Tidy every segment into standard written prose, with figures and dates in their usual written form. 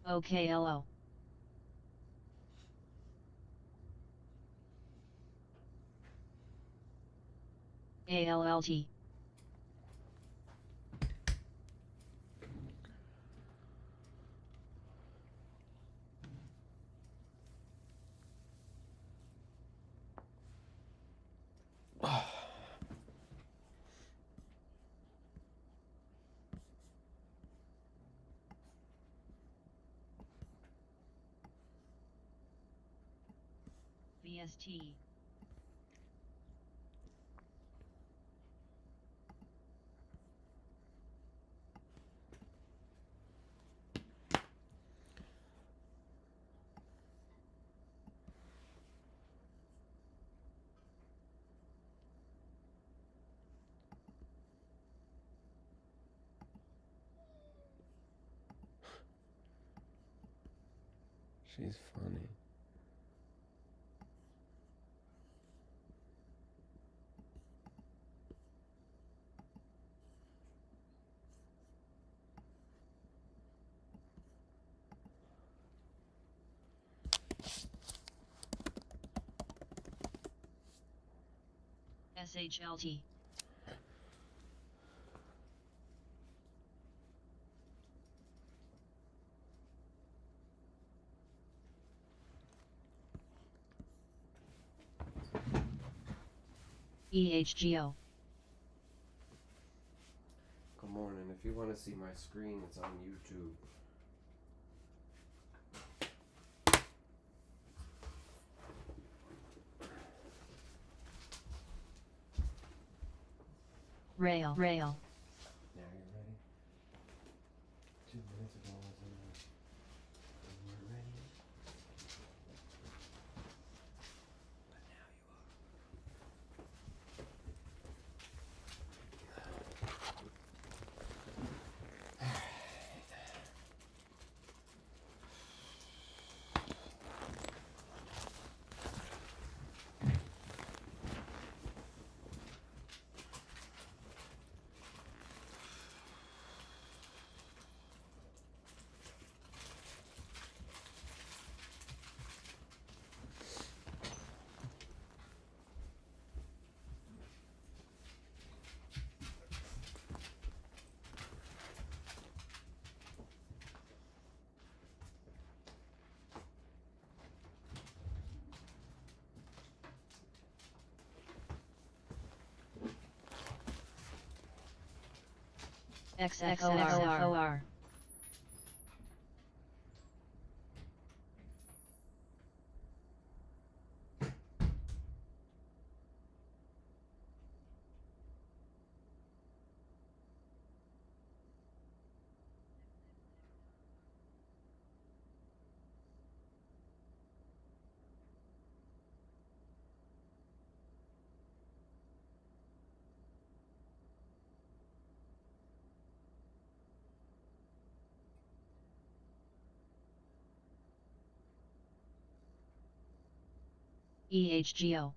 OKLO. ALLT. VST. She's funny. SHLT. EHGO. Good morning. If you want to see my screen, it's on YouTube. Rail. Now you ready? 2 minutes ago I was in there. You weren't ready. But now you are. XXOR. EHGO.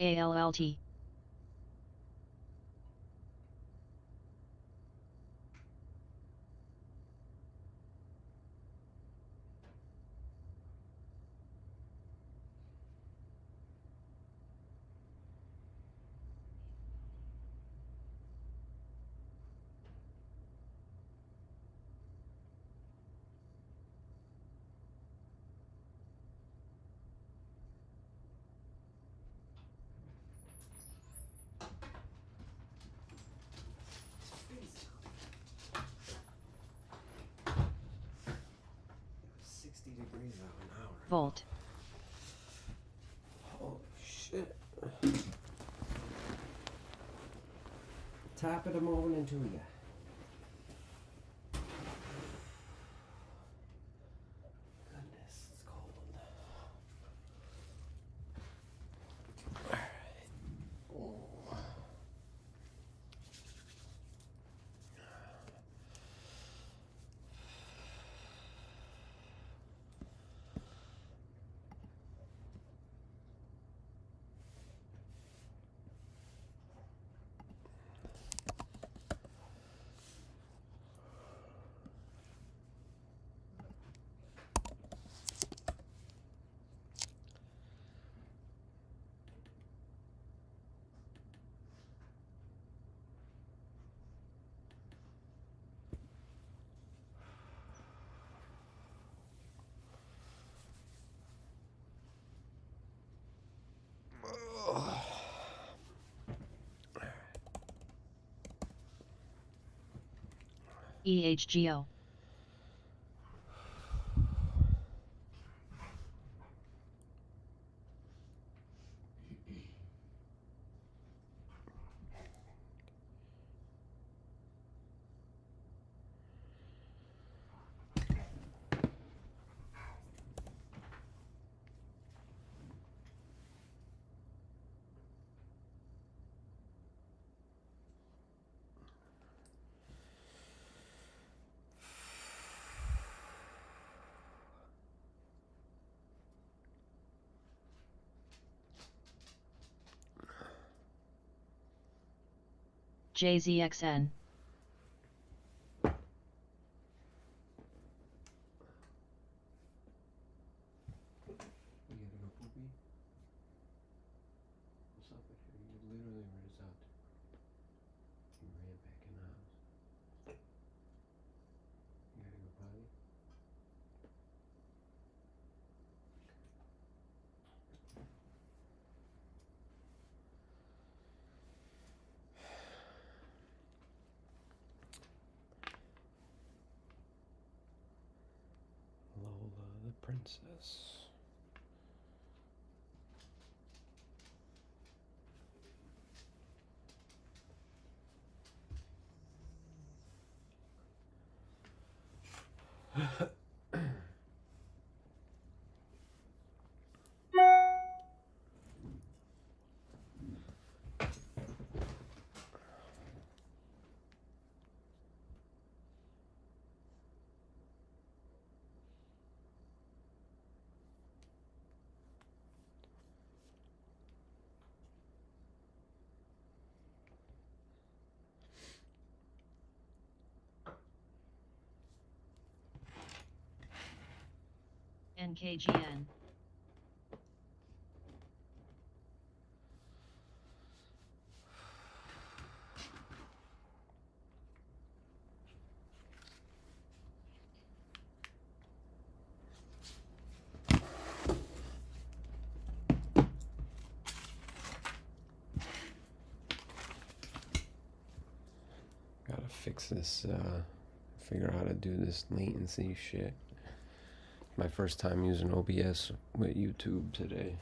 ALLT. volt, Holy shit. Top of the morning to ya. Goodness, it's cold. Alright. Oh. EHGO, JZXN, You gotta go poopy? What's up with you? You literally were just out. You ran back in the house. You gotta go potty? Lola the princess. NKGN, Gotta fix this, figure out how to do this latency shit. My first time using OBS with YouTube today.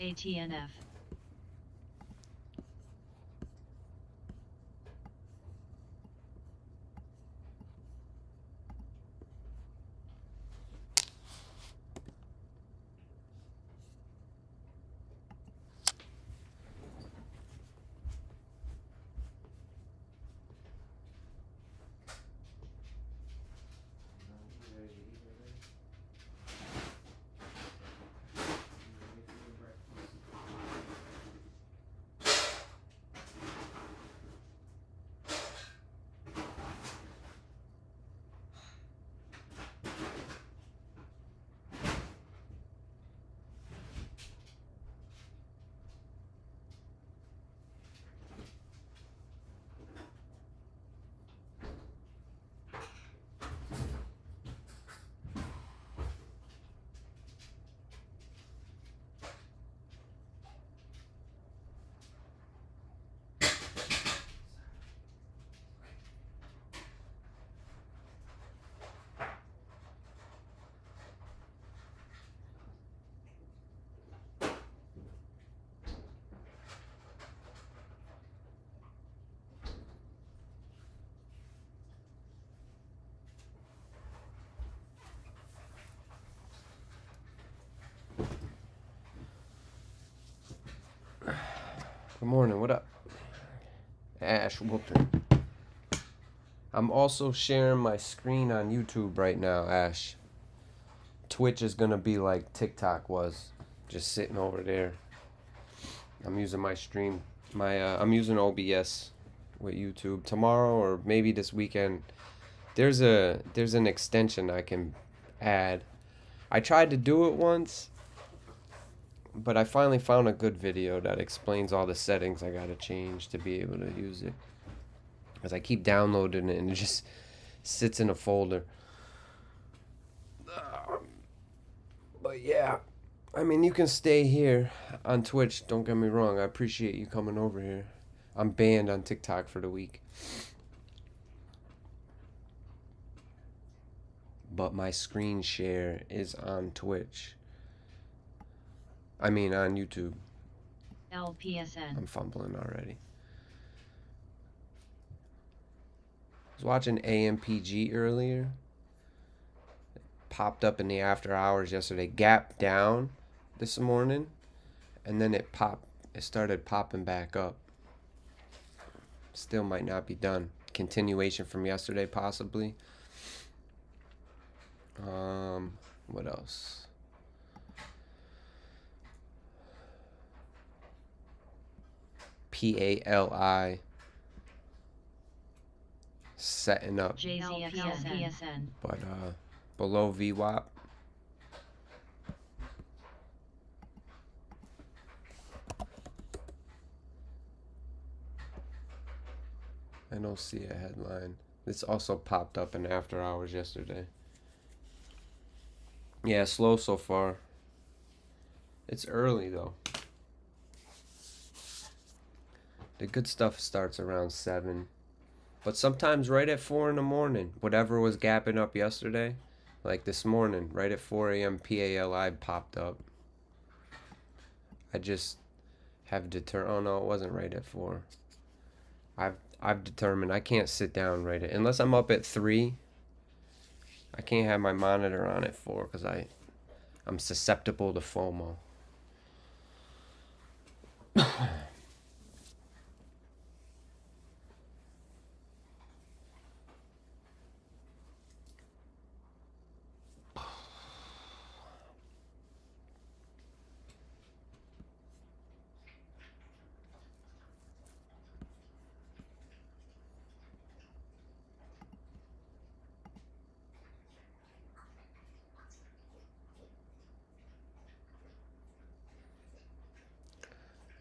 ATNF. Good morning, what up? Ash whooping. I'm also sharing my screen on YouTube right now, Ash. Twitch is gonna be like TikTok was, just sitting over there. I'm using my stream, I'm using OBS with YouTube. Tomorrow or maybe this weekend, there's an extension I can add. I tried to do it once, but I finally found a good video that explains all the settings I gotta change to be able to use it. Because I keep downloading it and it just sits in a folder. But yeah, I mean, you can stay here on Twitch, don't get me wrong. I appreciate you coming over here. I'm banned on TikTok for the week. But my screen share is on Twitch. I mean, on YouTube. LPSN. I'm fumbling already. I was watching AMPG earlier. It popped up in the after hours yesterday. Gap down this morning. And then it started popping back up. Still might not be done. Continuation from yesterday, possibly. What else? PALI setting up, JZFLPSN. but below VWAP. I don't see a headline. This also popped up in after hours yesterday. Yeah, slow so far. It's early though. The good stuff starts around 7. But sometimes right at 4 in the morning, whatever was gapping up yesterday, like this morning, right at 4 a.m. PALI popped up. I just have determined, oh no, it wasn't right at 4. I've determined I can't sit down right at, unless I'm up at 3. I can't have my monitor on at 4 because I'm susceptible to FOMO.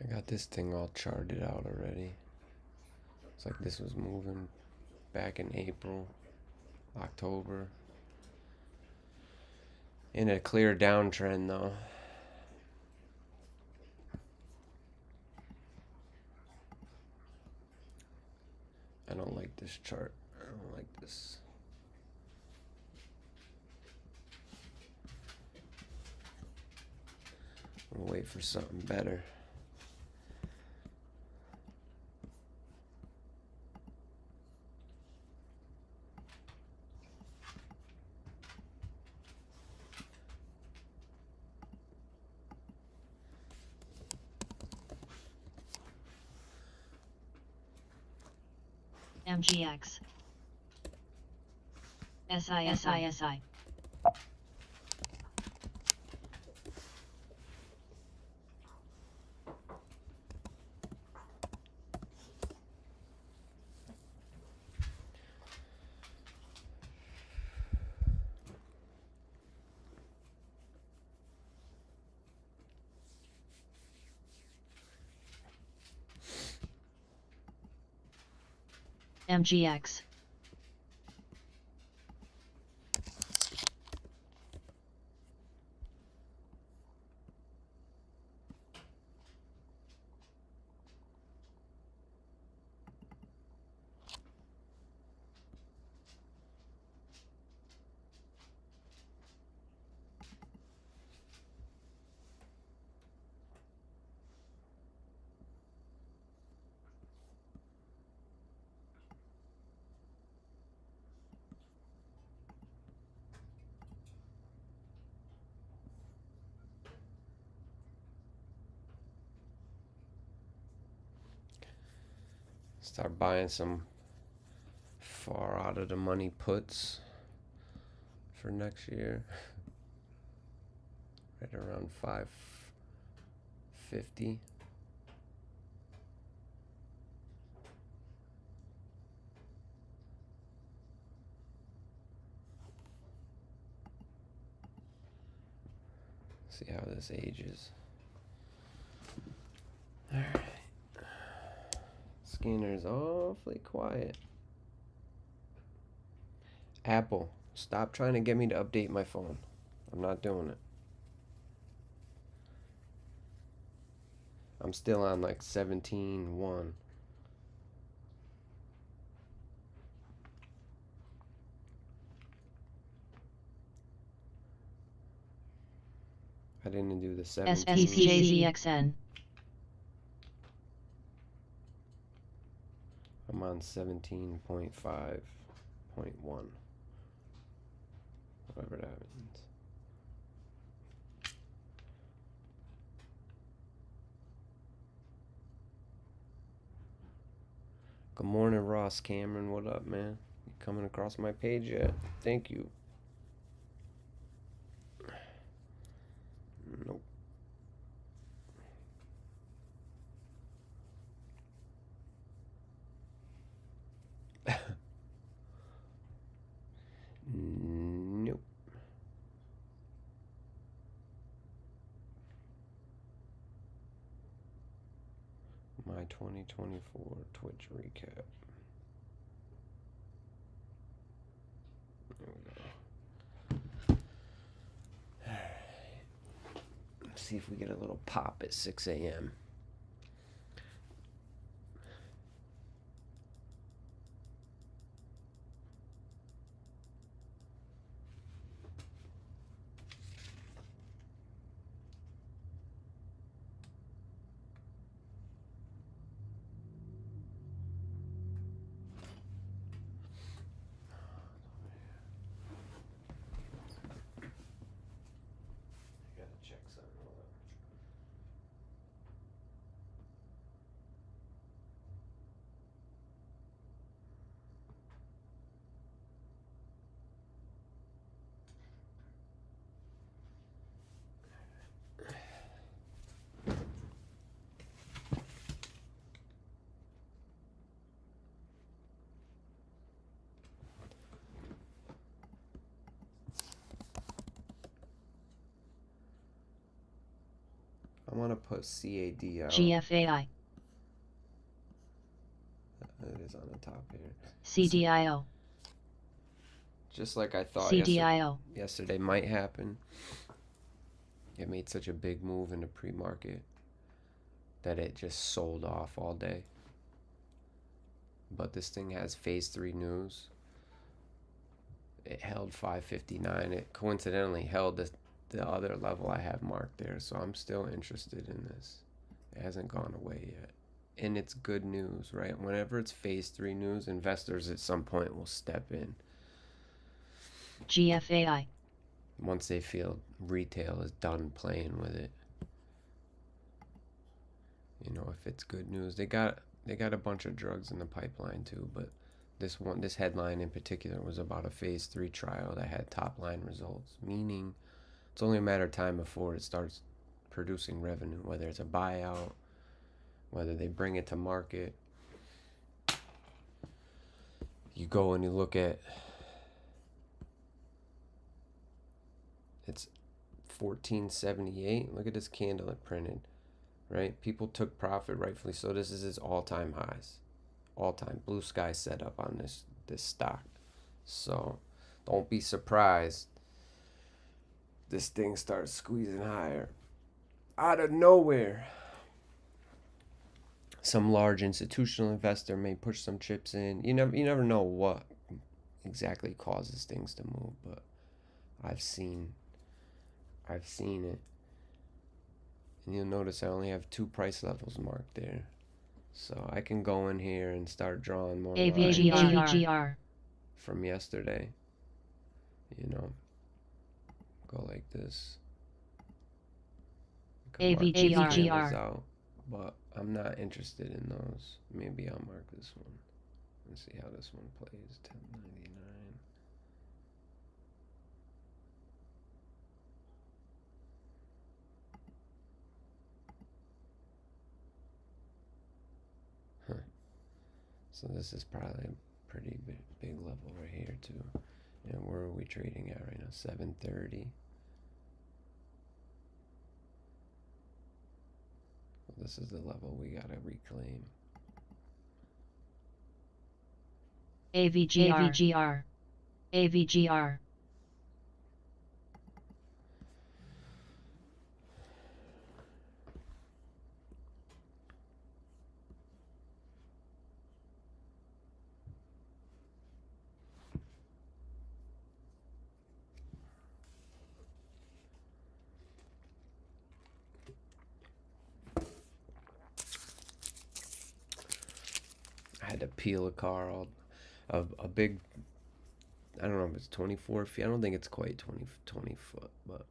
I got this thing all charted out already. It's like this was moving back in April, October. In a clear downtrend though. I don't like this chart. I don't like this. We'll wait for something better. MGX. SISI. MGX. Start buying some far out of the money puts for next year. Right around 550. See how this ages. Alright. Scanner's awfully quiet. Apple, stop trying to get me to update my phone. I'm not doing it. I'm still on like 17.1. I didn't do the 17. SPCJZXN. I'm on 17.5.1. Whatever that means. Good morning, Ross Cameron. What up, man? You coming across my page yet? Thank you. Nope. Nope. My 2024 Twitch recap. There we go. Let's see if we get a little pop at 6 a.m. I want to put CAD out. GFAI. It is on the top here. CDIO. Just like I thought CDIO. yesterday might happen. It made such a big move in the pre-market that it just sold off all day. But this thing has phase 3 news. It held 559. It coincidentally held the other level I have marked there. So I'm still interested in this. It hasn't gone away yet. And it's good news, right? Whenever it's phase 3 news, investors at some point will step in. GFAI. Once they feel retail is done playing with it. You know, if it's good news, they got a bunch of drugs in the pipeline too, but this headline in particular was about a phase 3 trial that had top line results, meaning it's only a matter of time before it starts producing revenue, whether it's a buyout, whether they bring it to market. You go and you look at, it's 1478. Look at this candle it printed, right? People took profit, rightfully so. This is its all-time highs, all-time blue sky setup on this stock. So don't be surprised this thing starts squeezing higher out of nowhere. Some large institutional investor may push some chips in. You never know what exactly causes things to move, but I've seen it. And you'll notice I only have 2 price levels marked there. So I can go in here and start drawing more lines AVGR. from yesterday. You know, go like this. AVGR. Out, but I'm not interested in those. Maybe I'll mark this one. Let's see how this one plays. 1099. Huh. So this is probably a pretty big level right here too. And where are we trading at right now? 730. Well, this is the level we gotta reclaim. AVGR. AVGR. I had to peel a car a big, I don't know if it's 24 feet. I don't think it's quite 20 foot, but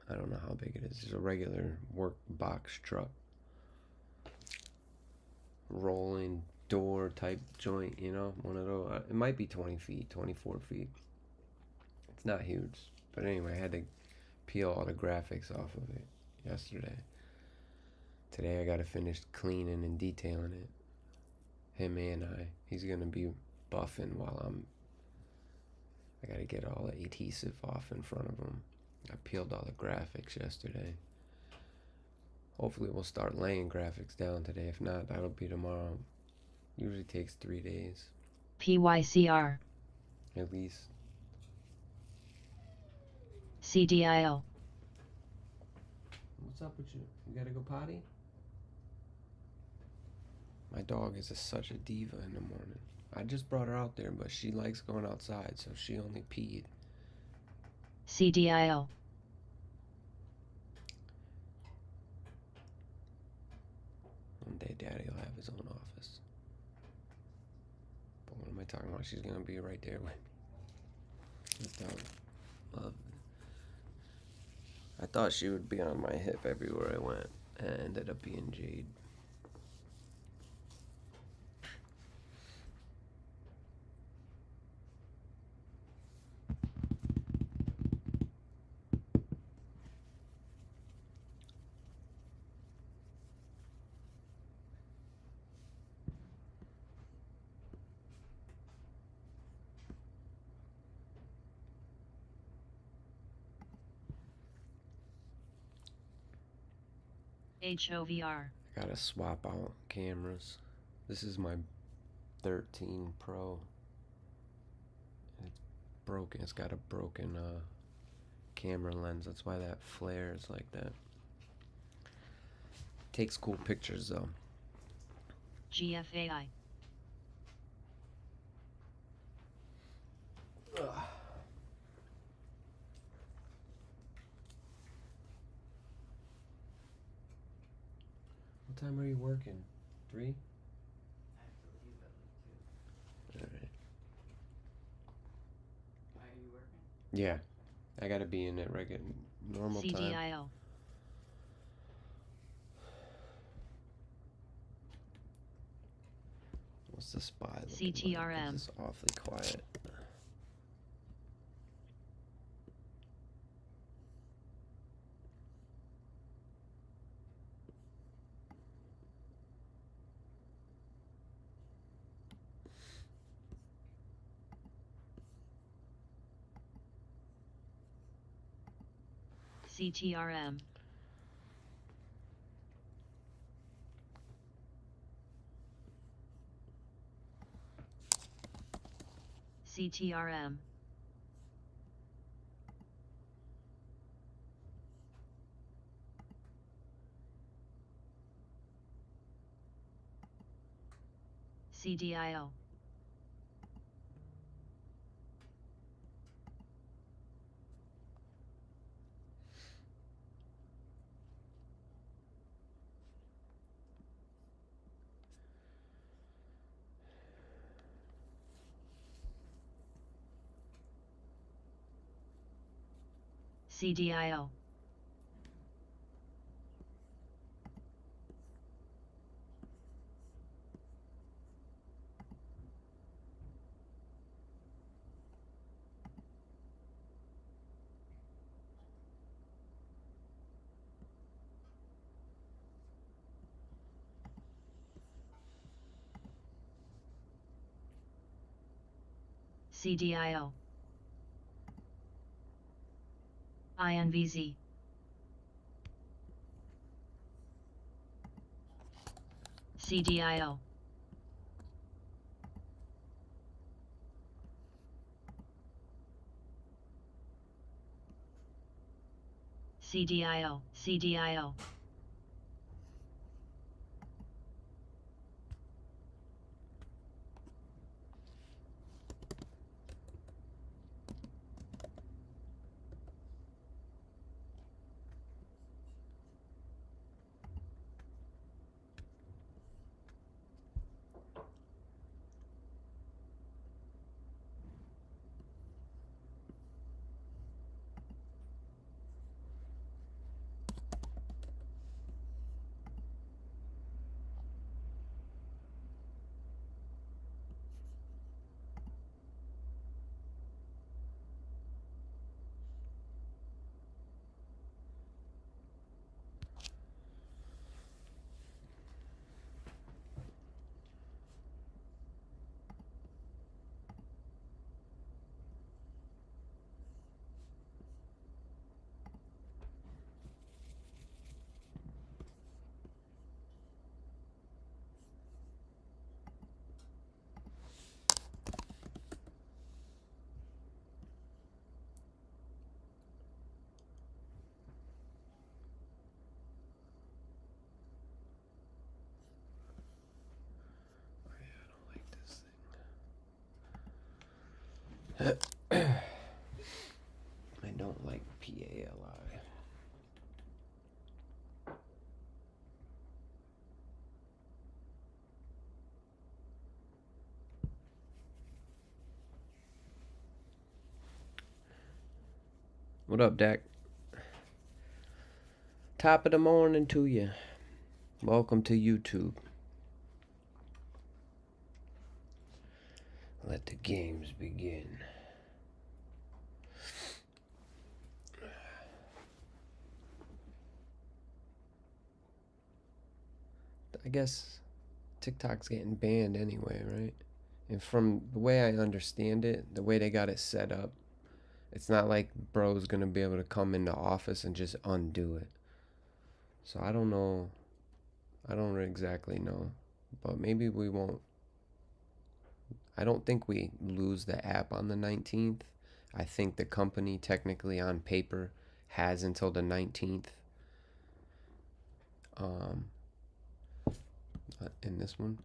I don't know how big it is. It's a regular work box truck. Rolling door type joint, one of those. It might be 20 feet, 24 feet. It's not huge. But anyway, I had to peel all the graphics off of it yesterday. Today I got to finish cleaning and detailing it. Him and he's going to be buffing while I got to get all the adhesive off in front of him. I peeled all the graphics yesterday. Hopefully we'll start laying graphics down today. If not, that'll be tomorrow. Usually takes 3 days. PYCR. At least. CDIO. What's up with you? You gotta go potty? My dog is such a diva in the morning. I just brought her out there, but she likes going outside, so she only peed. CDIO. One day Daddy will have his own office. But what am I talking about? She's gonna be right there with me. This dog loved it. I thought she would be on my hip everywhere I went, and it ended up being Jade. HOVR. I gotta swap out cameras. This is my 13 Pro. It's broken. It's got a broken camera lens. That's why that flares like that. Takes cool pictures though. GFAI. time are you working? 3? I have to leave at like 2. Alright. Are you working? Yeah. I gotta be in at regular normal time. CDIO. What's the spy looking like? CTRM. This is awfully quiet. CTRM. CTRM. CDIO. CDIO. CDIO. INVZ. CDIO. CDIO. CDIO. I don't like PALI. What up, Dak? Top of the morning to you. Welcome to YouTube. Let the games begin. I guess TikTok's getting banned anyway, right? And from the way I understand it, the way they got it set up, it's not like bro's gonna be able to come into office and just undo it. So I don't know. I don't exactly know. But maybe we won't. I don't think we lose the app on the 19th. I think the company technically on paper has until the 19th. In this one.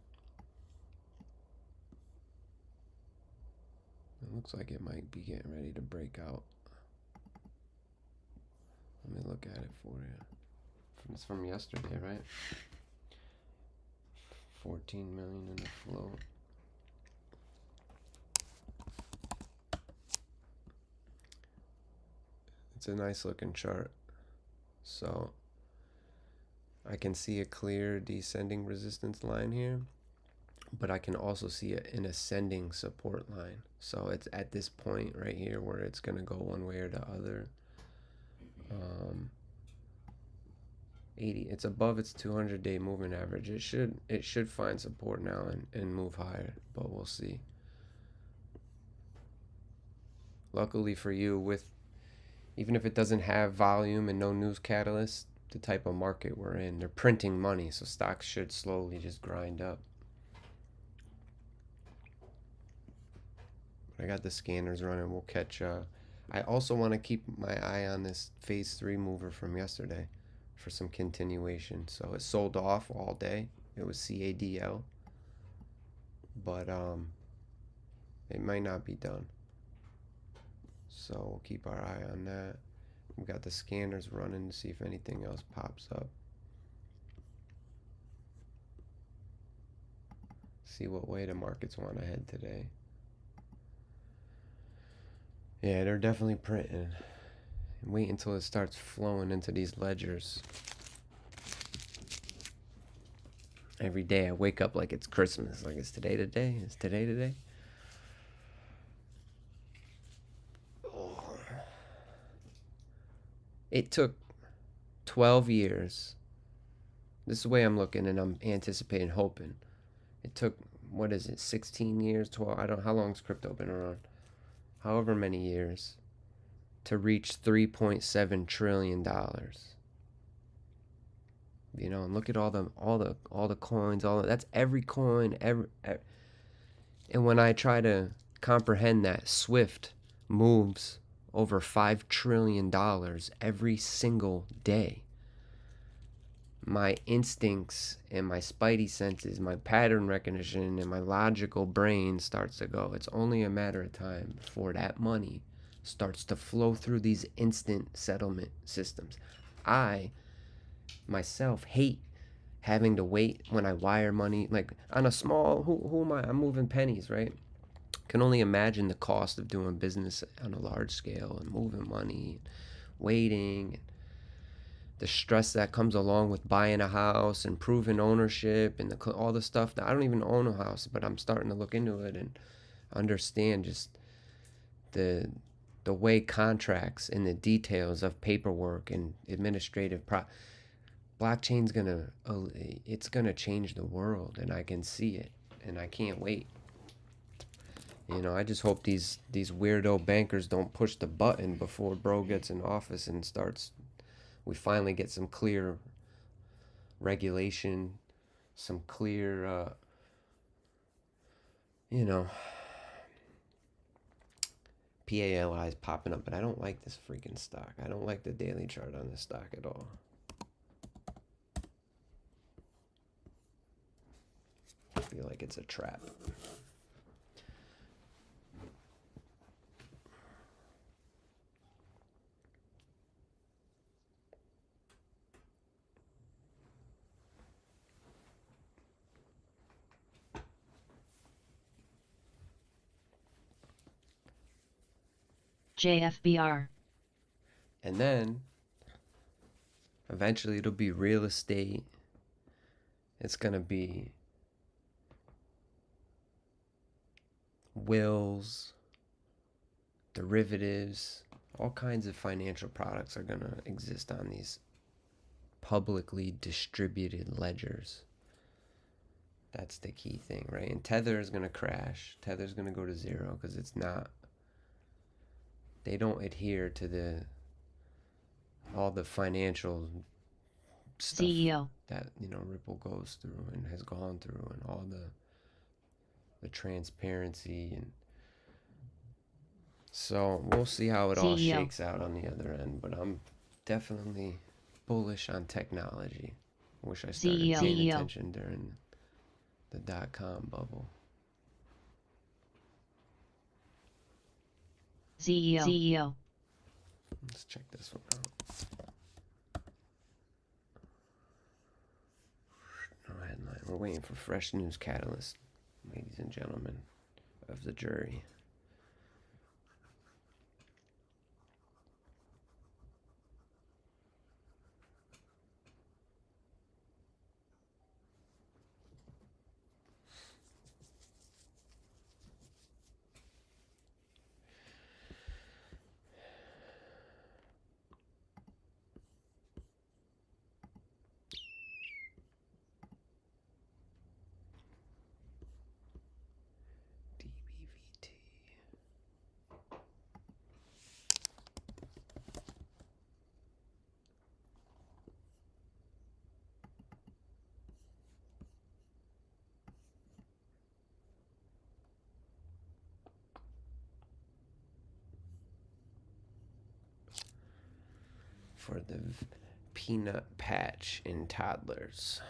It looks like it might be getting ready to break out. Let me look at it for you. It's from yesterday, right? 14 million in the float. It's a nice looking chart. So I can see a clear descending resistance line here, but I can also see an ascending support line. So it's at this point right here where it's going to go one way or the other. 80, it's above its 200-day moving average. It should find support now and move higher, but we'll see. Luckily for you, with even if it doesn't have volume and no news catalyst, the type of market we're in, they're printing money, so stocks should slowly just grind up. I got the scanners running. We'll catch. I also want to keep my eye on this phase 3 mover from yesterday for some continuation. So it sold off all day. It was CADL, but it might not be done. So we'll keep our eye on that. We got the scanners running to see if anything else pops up. See what way the markets want to head today. Yeah, they're definitely printing. Wait until it starts flowing into these ledgers. Every day I wake up like it's Christmas. Like, it's today today? It's today today? Oh. It took 12 years. This is the way I'm looking, and I'm anticipating, hoping. It took, what is it, 16 years, 12? I don't know. How long's crypto been around? However many years to reach $3.7 trillion. You know, and look at all the coins, that's every coin, every, and when I try to comprehend that Swift moves over $5 trillion every single day, my instincts and my spidey senses, my pattern recognition and my logical brain starts to go, it's only a matter of time before that money starts to flow through these instant settlement systems. I myself hate having to wait when I wire money. Like, on a small, who am I? I'm moving pennies, right? Can only imagine the cost of doing business on a large scale and moving money, waiting, the stress that comes along with buying a house and proving ownership and all the stuff that I don't even own a house, but I'm starting to look into it and understand just the way contracts and the details of paperwork and administrative blockchain's gonna change the world, and I can see it, and I can't wait. You know, I just hope these weirdo bankers don't push the button before bro gets in office and we finally get some clear regulation, some clear you know, PALI is popping up, but I don't like this freaking stock. I don't like the daily chart on this stock at all. I feel like it's a trap. JFBR. And then eventually it'll be real estate. It's going to be wills, derivatives, all kinds of financial products are going to exist on these publicly distributed ledgers. That's the key thing, right? And Tether is going to crash. Tether's going to go to zero because they don't adhere to all the financial stuff CEO. that, you know, Ripple goes through and has gone through, and all the transparency. And so we'll see how it all CEO. shakes out on the other end, but I'm definitely bullish on technology. Wish I started paying attention during the dot-com bubble. CEO. Let's check this one out. No headline. We're waiting for fresh news catalyst, ladies and gentlemen of the jury. DBVT. For the peanut patch in toddlers.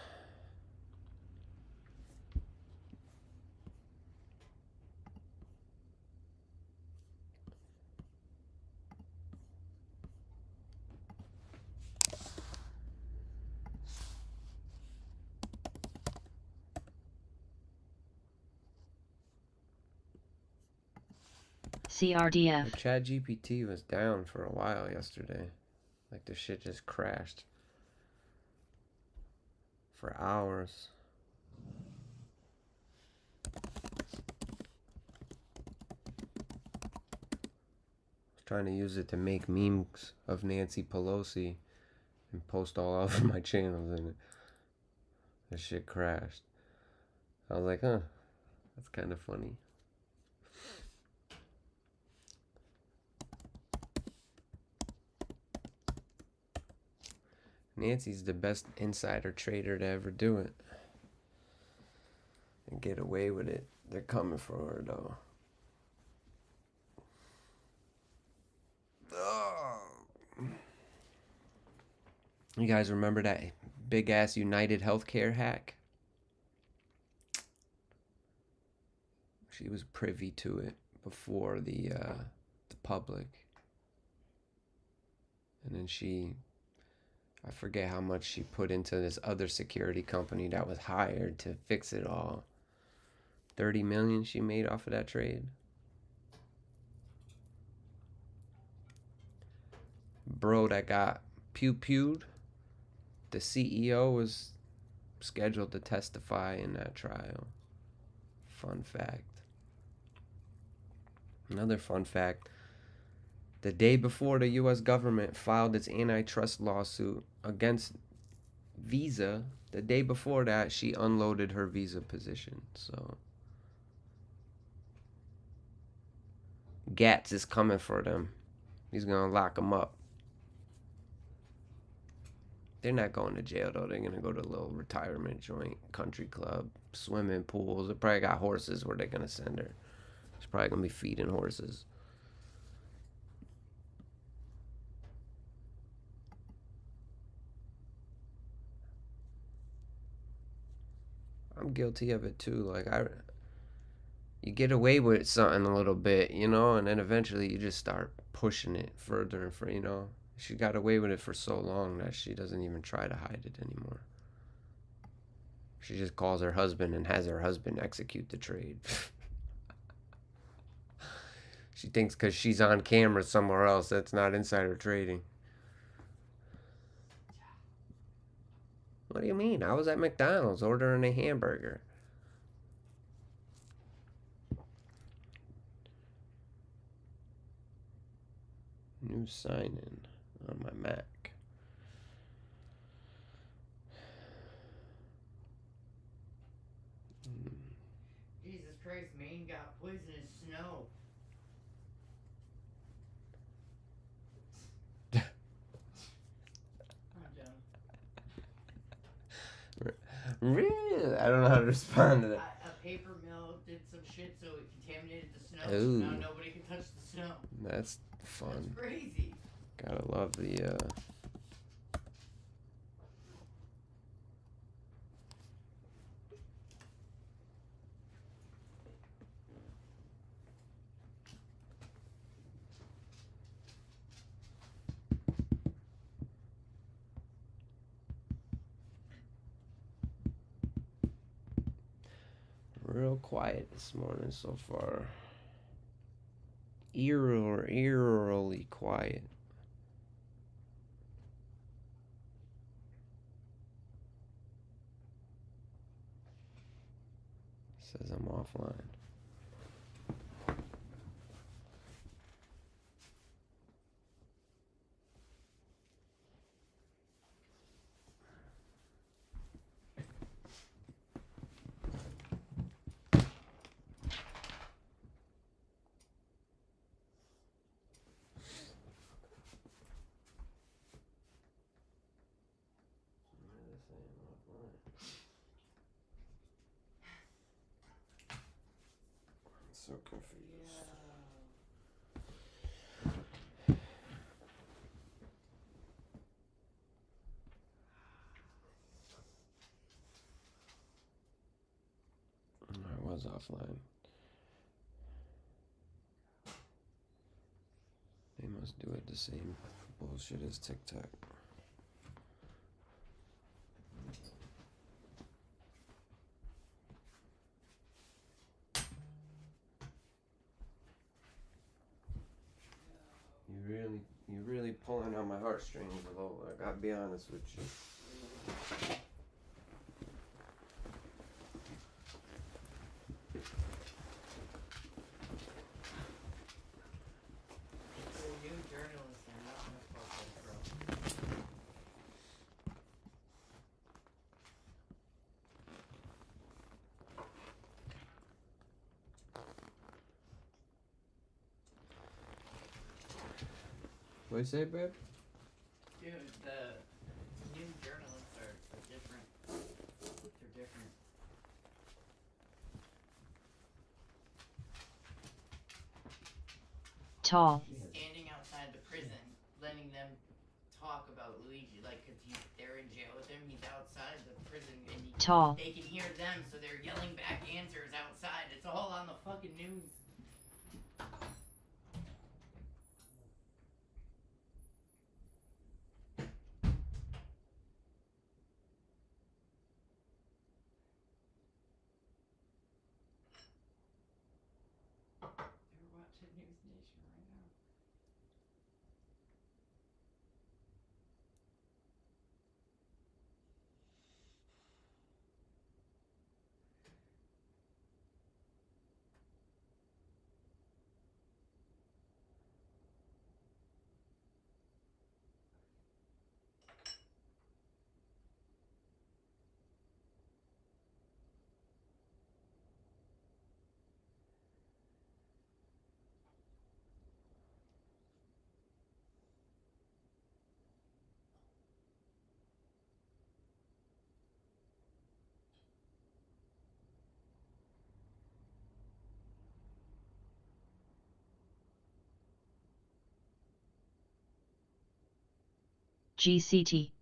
CRDF. ChatGPT was down for a while yesterday. Like the shit just crashed for hours. I was trying to use it to make memes of Nancy Pelosi and post all over my channels, and the shit crashed. I was like, huh, that's kind of funny. Nancy's the best insider trader to ever do it and get away with it. They're coming for her, though. You guys remember that big ass United Healthcare hack? She was privy to it before the public, and then I forget how much she put into this other security company that was hired to fix it all. 30 million she made off of that trade. Bro that got pew-pewed, the CEO was scheduled to testify in that trial. Fun fact. Another fun fact. The day before the U.S. government filed its antitrust lawsuit against Visa, the day before that, she unloaded her Visa position. So Gatz is coming for them. He's going to lock them up. They're not going to jail, though. They're going to go to a little retirement joint, country club, swimming pools. They probably got horses where they're going to send her. She's probably going to be feeding horses. I'm guilty of it, too. Like, you get away with something a little bit, you know, and then eventually you just start pushing it further and further, you know. She got away with it for so long that she doesn't even try to hide it anymore. She just calls her husband and has her husband execute the trade. She thinks because she's on camera somewhere else, that's not insider trading. What do you mean? I was at McDonald's ordering a hamburger. New sign-in on my Mac. Jesus Christ, Maine got poisonous snow. I'm done. Really? I don't know how to respond to that. A paper mill did some shit so it contaminated the snow. Ooh. So now nobody can touch the snow. That's fun. That's crazy. Gotta love the Real quiet this morning so far. Eerily quiet. Says I'm offline. So confused. I was offline. They must do it the same bullshit as TikTok. You're really pulling on my heartstrings a little. I gotta be honest with you. It's a new journalist and not gonna fuck with, bro. What you say, babe? Dude, the new journalists are different. They're different. Tall. He's standing outside the prison, letting them talk about Luigi, like, cause they're in jail with him. He's outside the prison, and Tall. they can hear them, so they're yelling back answers outside. It's all on the fucking news. They're watching News Nation right now. GCT.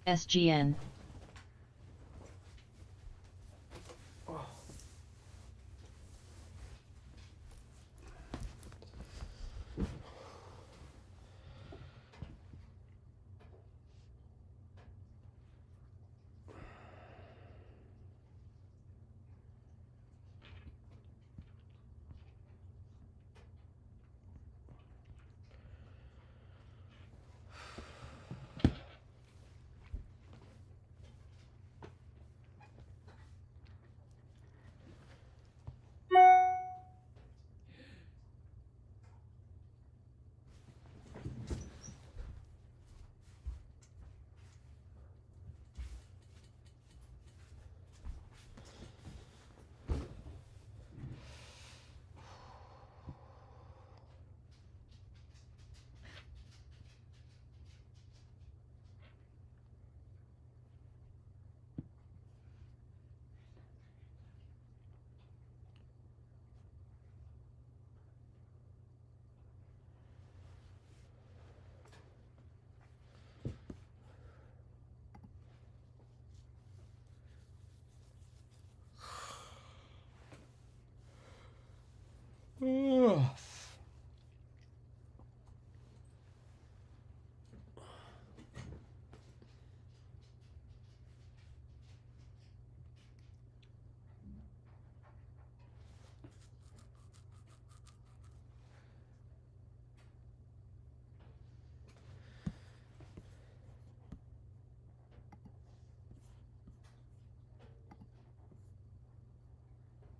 SGN.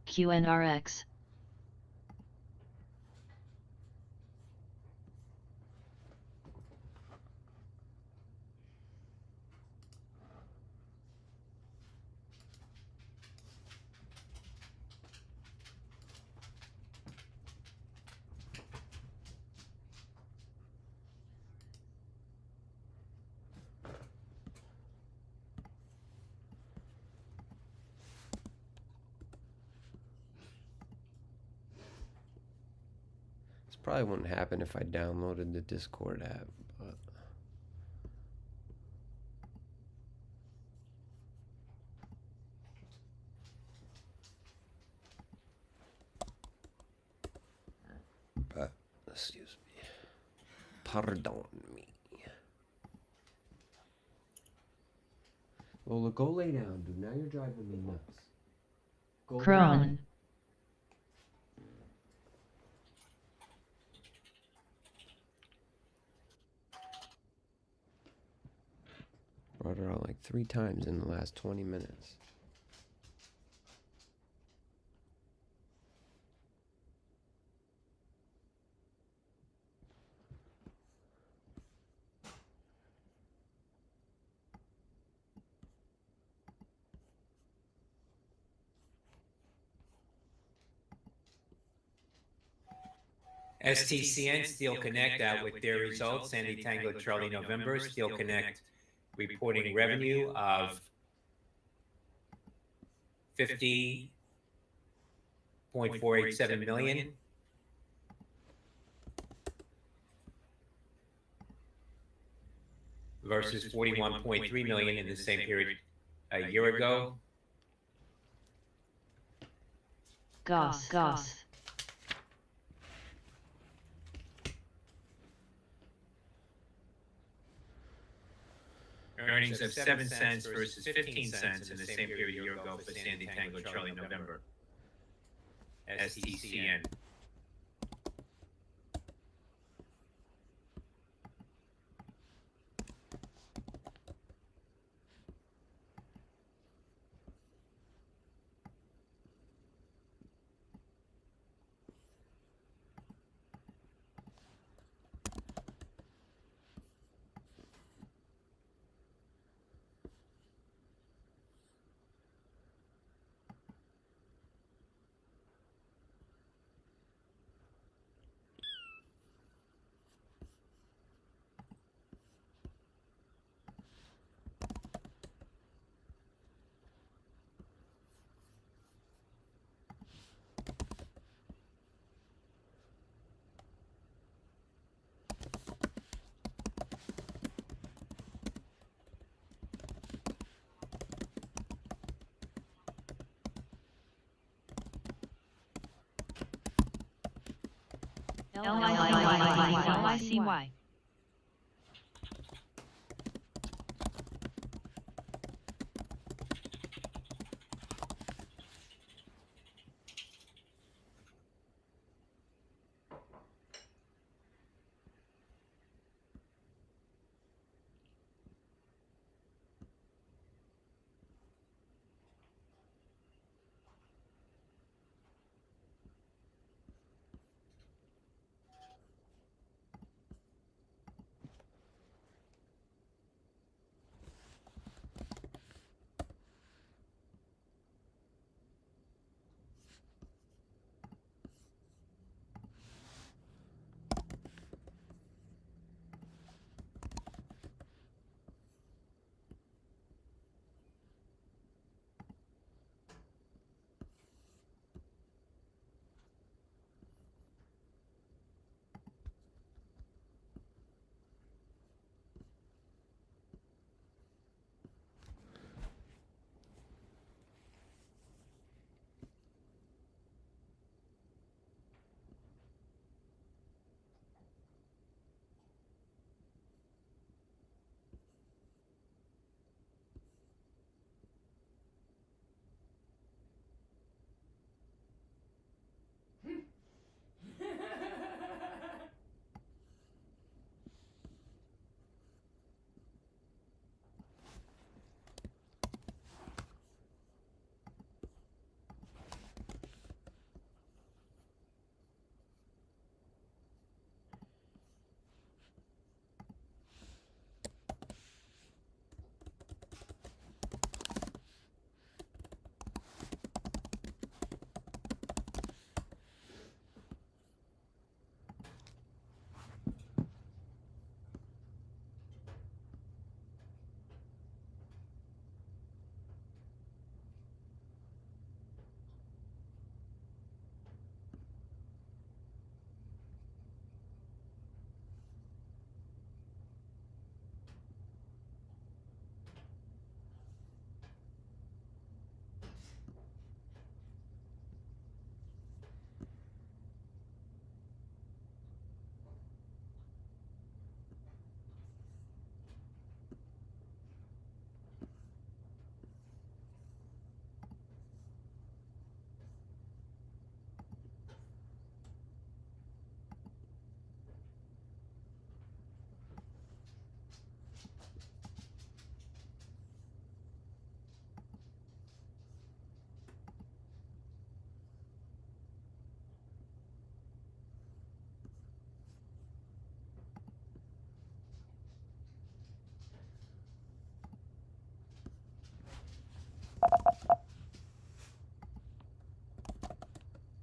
QNRX. This probably wouldn't happen if I downloaded the Discord app, but excuse me. Pardon me. Lola, go lay down, dude. Now you're driving me nuts. Go lay down. Cron. Brought her out like 3 times in the last 20 minutes. STCN Steel Connect out with their results. Sandy Tango Charlie November. Steel Connect reporting revenue of 50.487 million. Versus 41.3 million in the same period a year ago. Goss. Earnings of 7 cents versus 15 cents in the same period a year ago for Sandy Tango Charlie November. STCN. L-I-C-Y.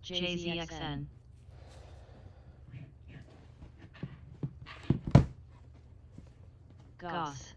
JZXN. Goss.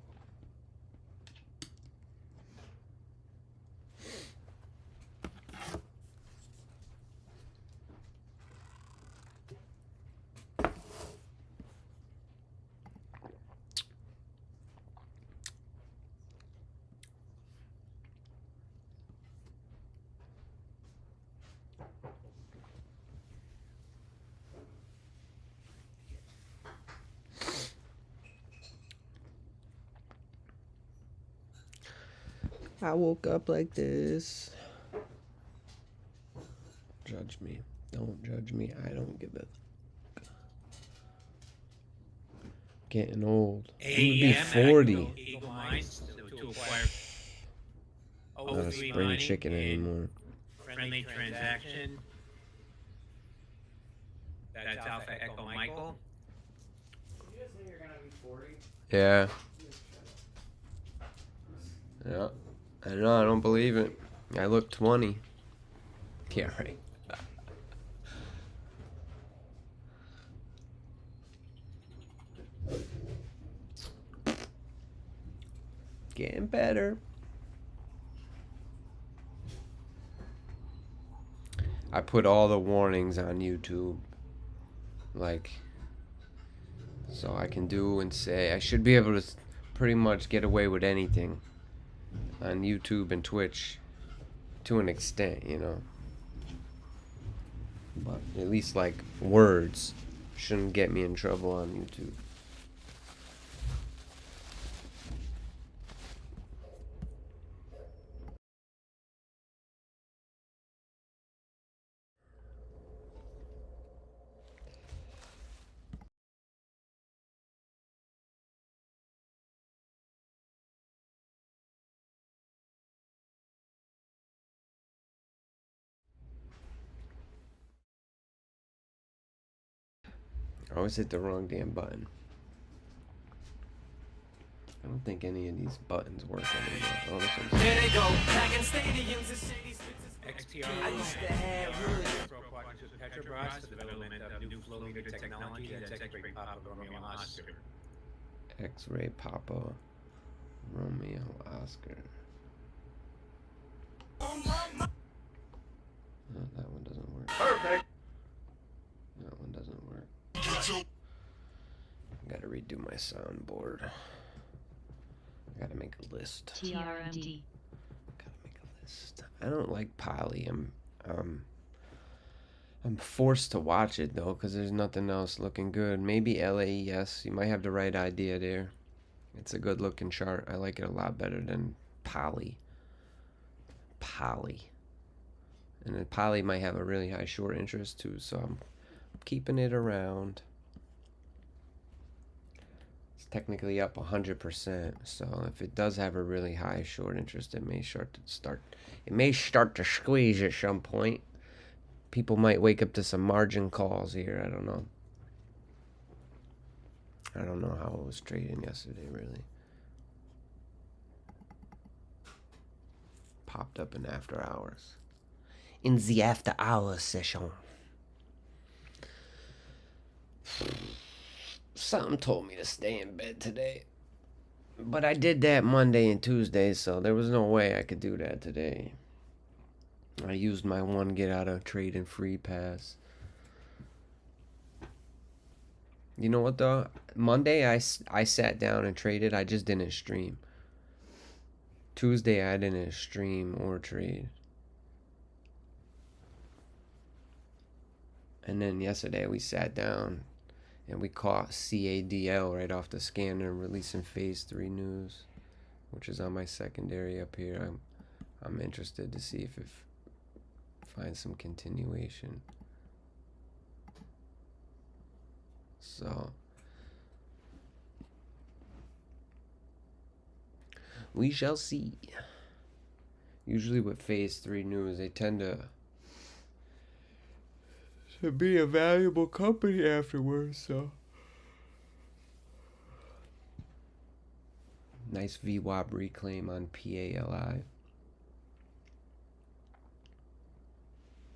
I woke up like this. Judge me. Don't judge me. I don't give a. Getting old. I'm gonna be 40. Eagle Mines to acquire Not a spring chicken anymore. friendly transaction. That's Alpha Echo Michael. Did you just say you're gonna be 40? Yeah. Yeah. I don't know. I don't believe it. I look 20. Yeah, right. Getting better. I put all the warnings on YouTube. Like, so I can do and say. I should be able to pretty much get away with anything on YouTube and Twitch to an extent, you know. But at least like words Shouldn't get me in trouble on YouTube. I always hit the wrong damn button. I don't think any of these buttons work anymore. Oh, this one's... Here they go, back in stadiums and shady XTR I used to have partners with Petrobras for development of new flow meter technology that's X-ray Papa Romeo Oscar. X-ray Papa Romeo Oscar. Oh, that one doesn't work. Perfect. That one doesn't work. I gotta redo my soundboard. I gotta make a list. TRMD. Gotta make a list. I don't like Poly. I'm forced to watch it though, cause there's nothing else looking good. Maybe LAES. You might have the right idea there. It's a good looking chart. I like it a lot better than Poly. Poly. And then Poly might have a really high short interest too, so I'm keeping it around. It's technically up 100%, so if it does have a really high short interest, it may start to squeeze at some point. People might wake up to some margin calls here. I don't know. I don't know how it was trading yesterday, really. Popped up in after hours. In the after hours session. Something told me to stay in bed today. But I did that Monday and Tuesday, so there was no way I could do that today. I used my one get out of trading free pass. You know what though? Monday I sat down and traded. I just didn't stream. Tuesday I didn't stream or trade. And then yesterday we sat down and we caught CADL right off the scanner, releasing phase 3 news, which is on my secondary up here. I'm interested to see if it finds some continuation. So we shall see. Usually with phase 3 news, they tend to be a valuable company afterwards, so. Nice VWAP reclaim on PALI.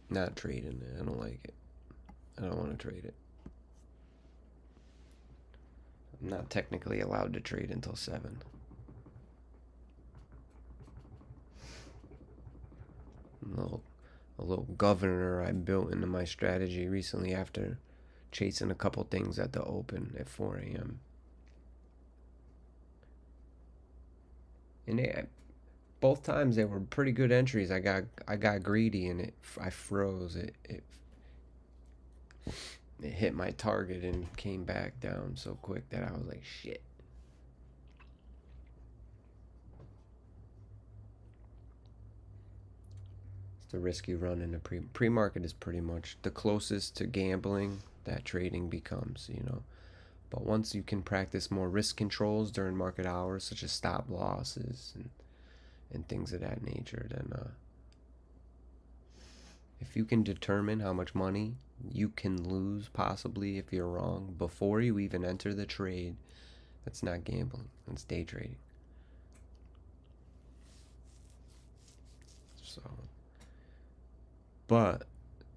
Not trading it. I don't like it. I don't want to trade it. I'm not technically allowed to trade until 7. A little governor I built into my strategy recently after chasing a couple things at the open at 4 a.m. And both times they were pretty good entries. I got greedy and I froze. It hit my target and came back down so quick that I was like, shit. The risk you run in the pre-market is pretty much the closest to gambling that trading becomes, you know. But once you can practice more risk controls during market hours, such as stop losses and things of that nature, then if you can determine how much money you can lose possibly if you're wrong before you even enter the trade, that's not gambling, that's day trading. So, but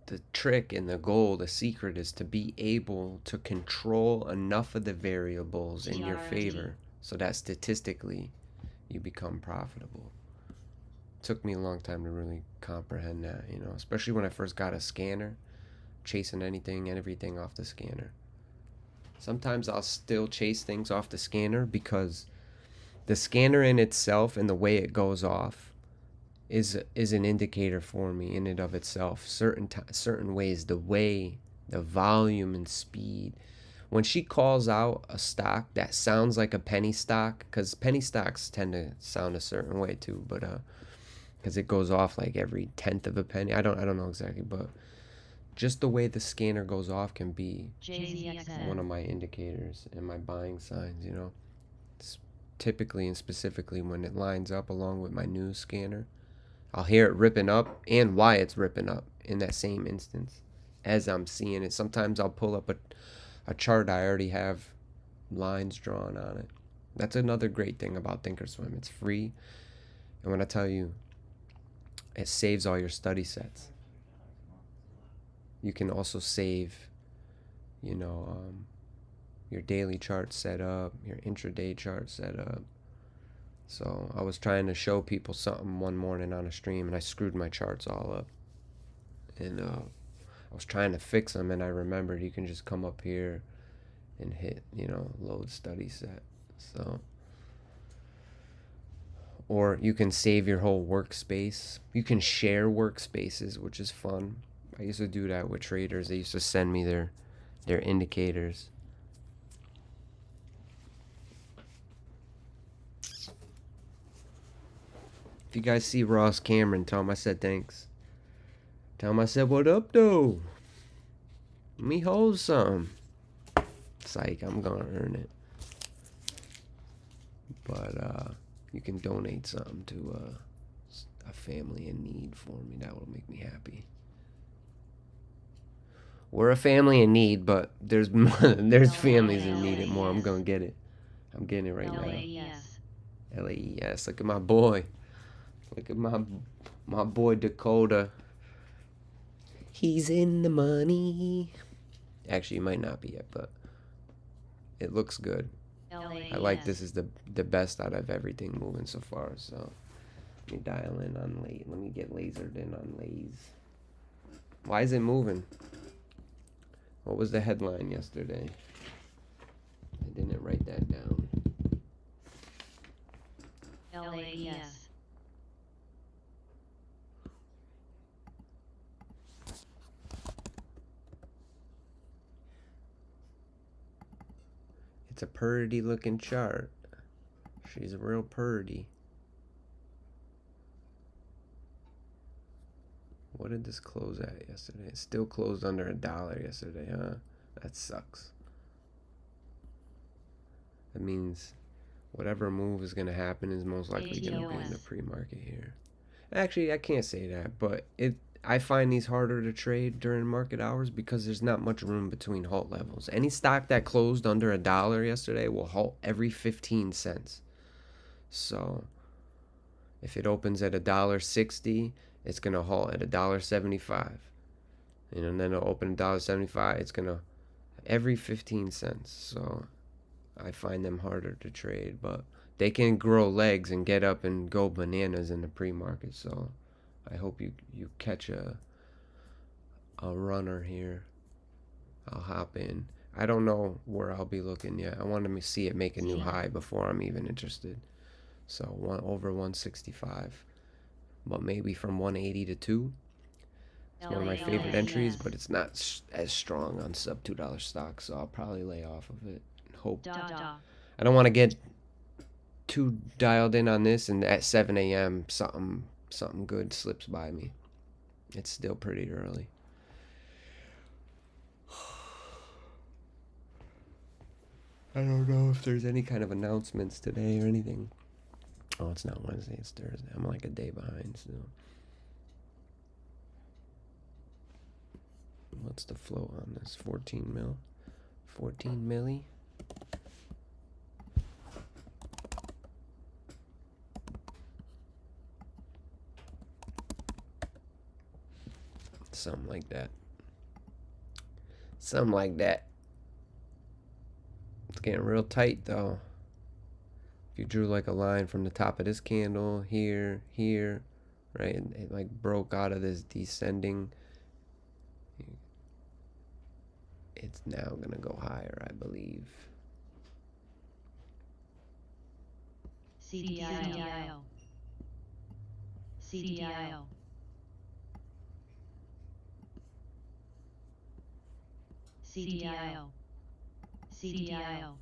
the trick and the goal, the secret, is to be able to control enough of the variables in your favor so that statistically you become profitable. It took me a long time to really comprehend that, you know, especially when I first got a scanner, chasing anything and everything off the scanner. Sometimes I'll still chase things off the scanner because the scanner in itself and the way it goes off is an indicator for me in and of itself. Certain ways the way the volume and speed. When she calls out a stock that sounds like a penny stock, because penny stocks tend to sound a certain way too, but because it goes off like every tenth of a penny. I don't know exactly, but just the way the scanner goes off can be one of my indicators and my buying signs. You know, it's typically and specifically when it lines up along with my news scanner, I'll hear it ripping up and why it's ripping up in that same instance as I'm seeing it. Sometimes I'll pull up a chart I already have lines drawn on it. That's another great thing about Thinkorswim. It's free, and when I tell you, it saves all your study sets. You can also save, you know, your daily chart set up, your intraday chart set up. So I was trying to show people something one morning on a stream, and I screwed my charts all up. And I was trying to fix them, and I remembered you can just come up here and hit, you know, load study set. So, or you can save your whole workspace. You can share workspaces, which is fun. I used to do that with traders. They used to send me their indicators. If you guys see Ross Cameron, tell him I said thanks. Tell him I said what up though. Let me hold some. Psych, I'm gonna earn it. But you can donate something to a family in need for me. That will make me happy. We're a family in need, but there's there's families that need it more. I'm gonna get it. I'm getting it right now. LAES. Look at my boy. Look at my boy Dakota. He's in the money. Actually, he might not be yet, but it looks good. I like this is the best out of everything moving so far. So let me dial in on late. Let me get lasered in on lays. Why is it moving? What was the headline yesterday? I didn't write that down. LAES. It's a purty looking chart. She's a real purty. What did this close at yesterday? It still closed under $1 yesterday, huh? That sucks. That means whatever move is going to happen is most likely going to be in the pre-market here. Actually, I can't say that, but I find these harder to trade during market hours because there's not much room between halt levels. Any stock that closed under $1 yesterday will halt every 15 cents. So if it opens at $1.60, it's gonna halt at $1.75. And then it'll open $1.75. It's gonna every 15 cents. So I find them harder to trade, but they can grow legs and get up and go bananas in the pre-market. So I hope you catch a runner here. I'll hop in. I don't know where I'll be looking yet. I want to see it make a new high before I'm even interested. So over 165, but maybe from 180 to 2. It's one of my favorite entries, but it's not as strong on sub $2 stocks, so I'll probably lay off of it. Hope. I don't want to get too dialed in on this, and at 7 a.m. something good slips by me. It's still pretty early. I don't know if there's any kind of announcements today or anything. Oh, it's not Wednesday, it's Thursday. I'm like a day behind still. What's the flow on this? 14 mil? 14 milli? Something like that. Something like that. It's getting real tight though. If you drew like a line from the top of this candle here, right, and it like broke out of this descending, it's now gonna go higher, I believe. CDIO. CDIO. CDIO. CDIO.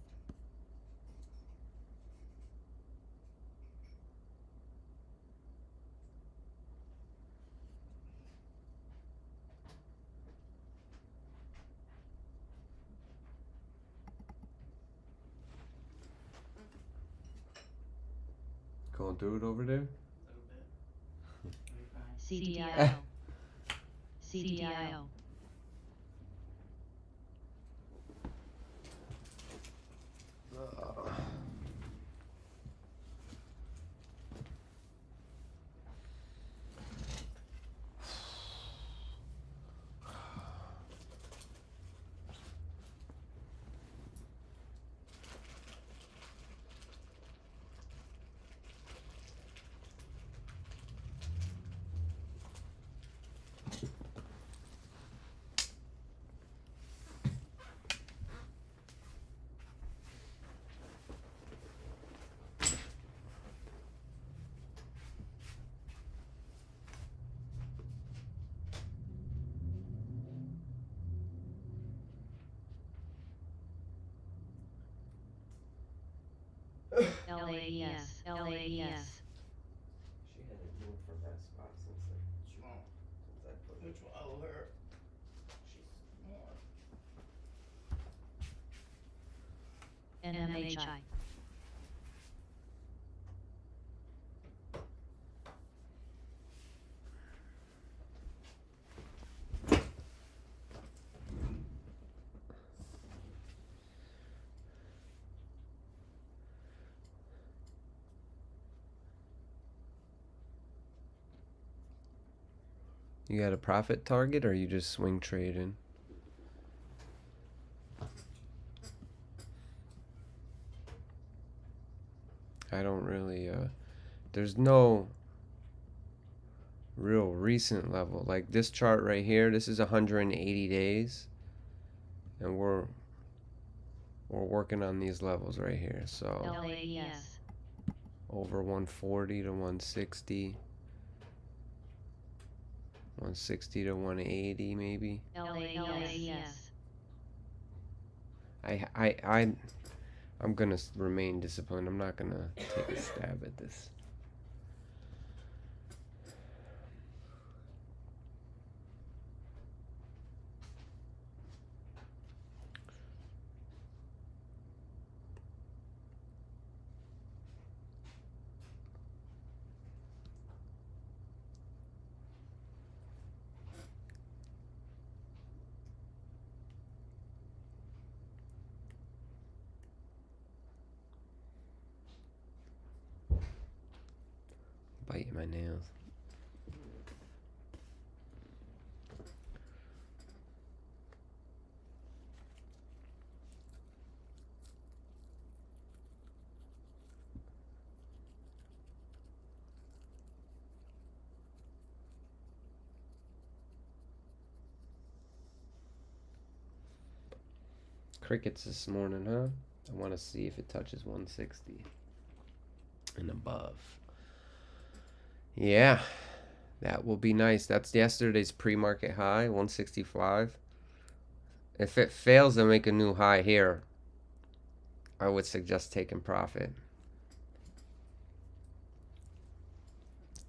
Going through it over there? A little bit. Are you fine? CDIO. CDIO. LAES. LAES. She hasn't moved from that spot since She won't. I put Which one? Oh, her. She's more. NMHI. You got a profit target or you just swing trading? I don't really there's no real recent level. Like this chart right here, this is 180 days. And we're working on these levels right here. So LAES. over 140 to 160. 160 to 180 maybe. LAES. I'm gonna remain disciplined. I'm not gonna take a stab at this. Biting my nails. Crickets this morning, huh? I want to see if it touches 160 and above. Yeah, that will be nice. That's yesterday's pre-market high, 165. If it fails to make a new high here, I would suggest taking profit.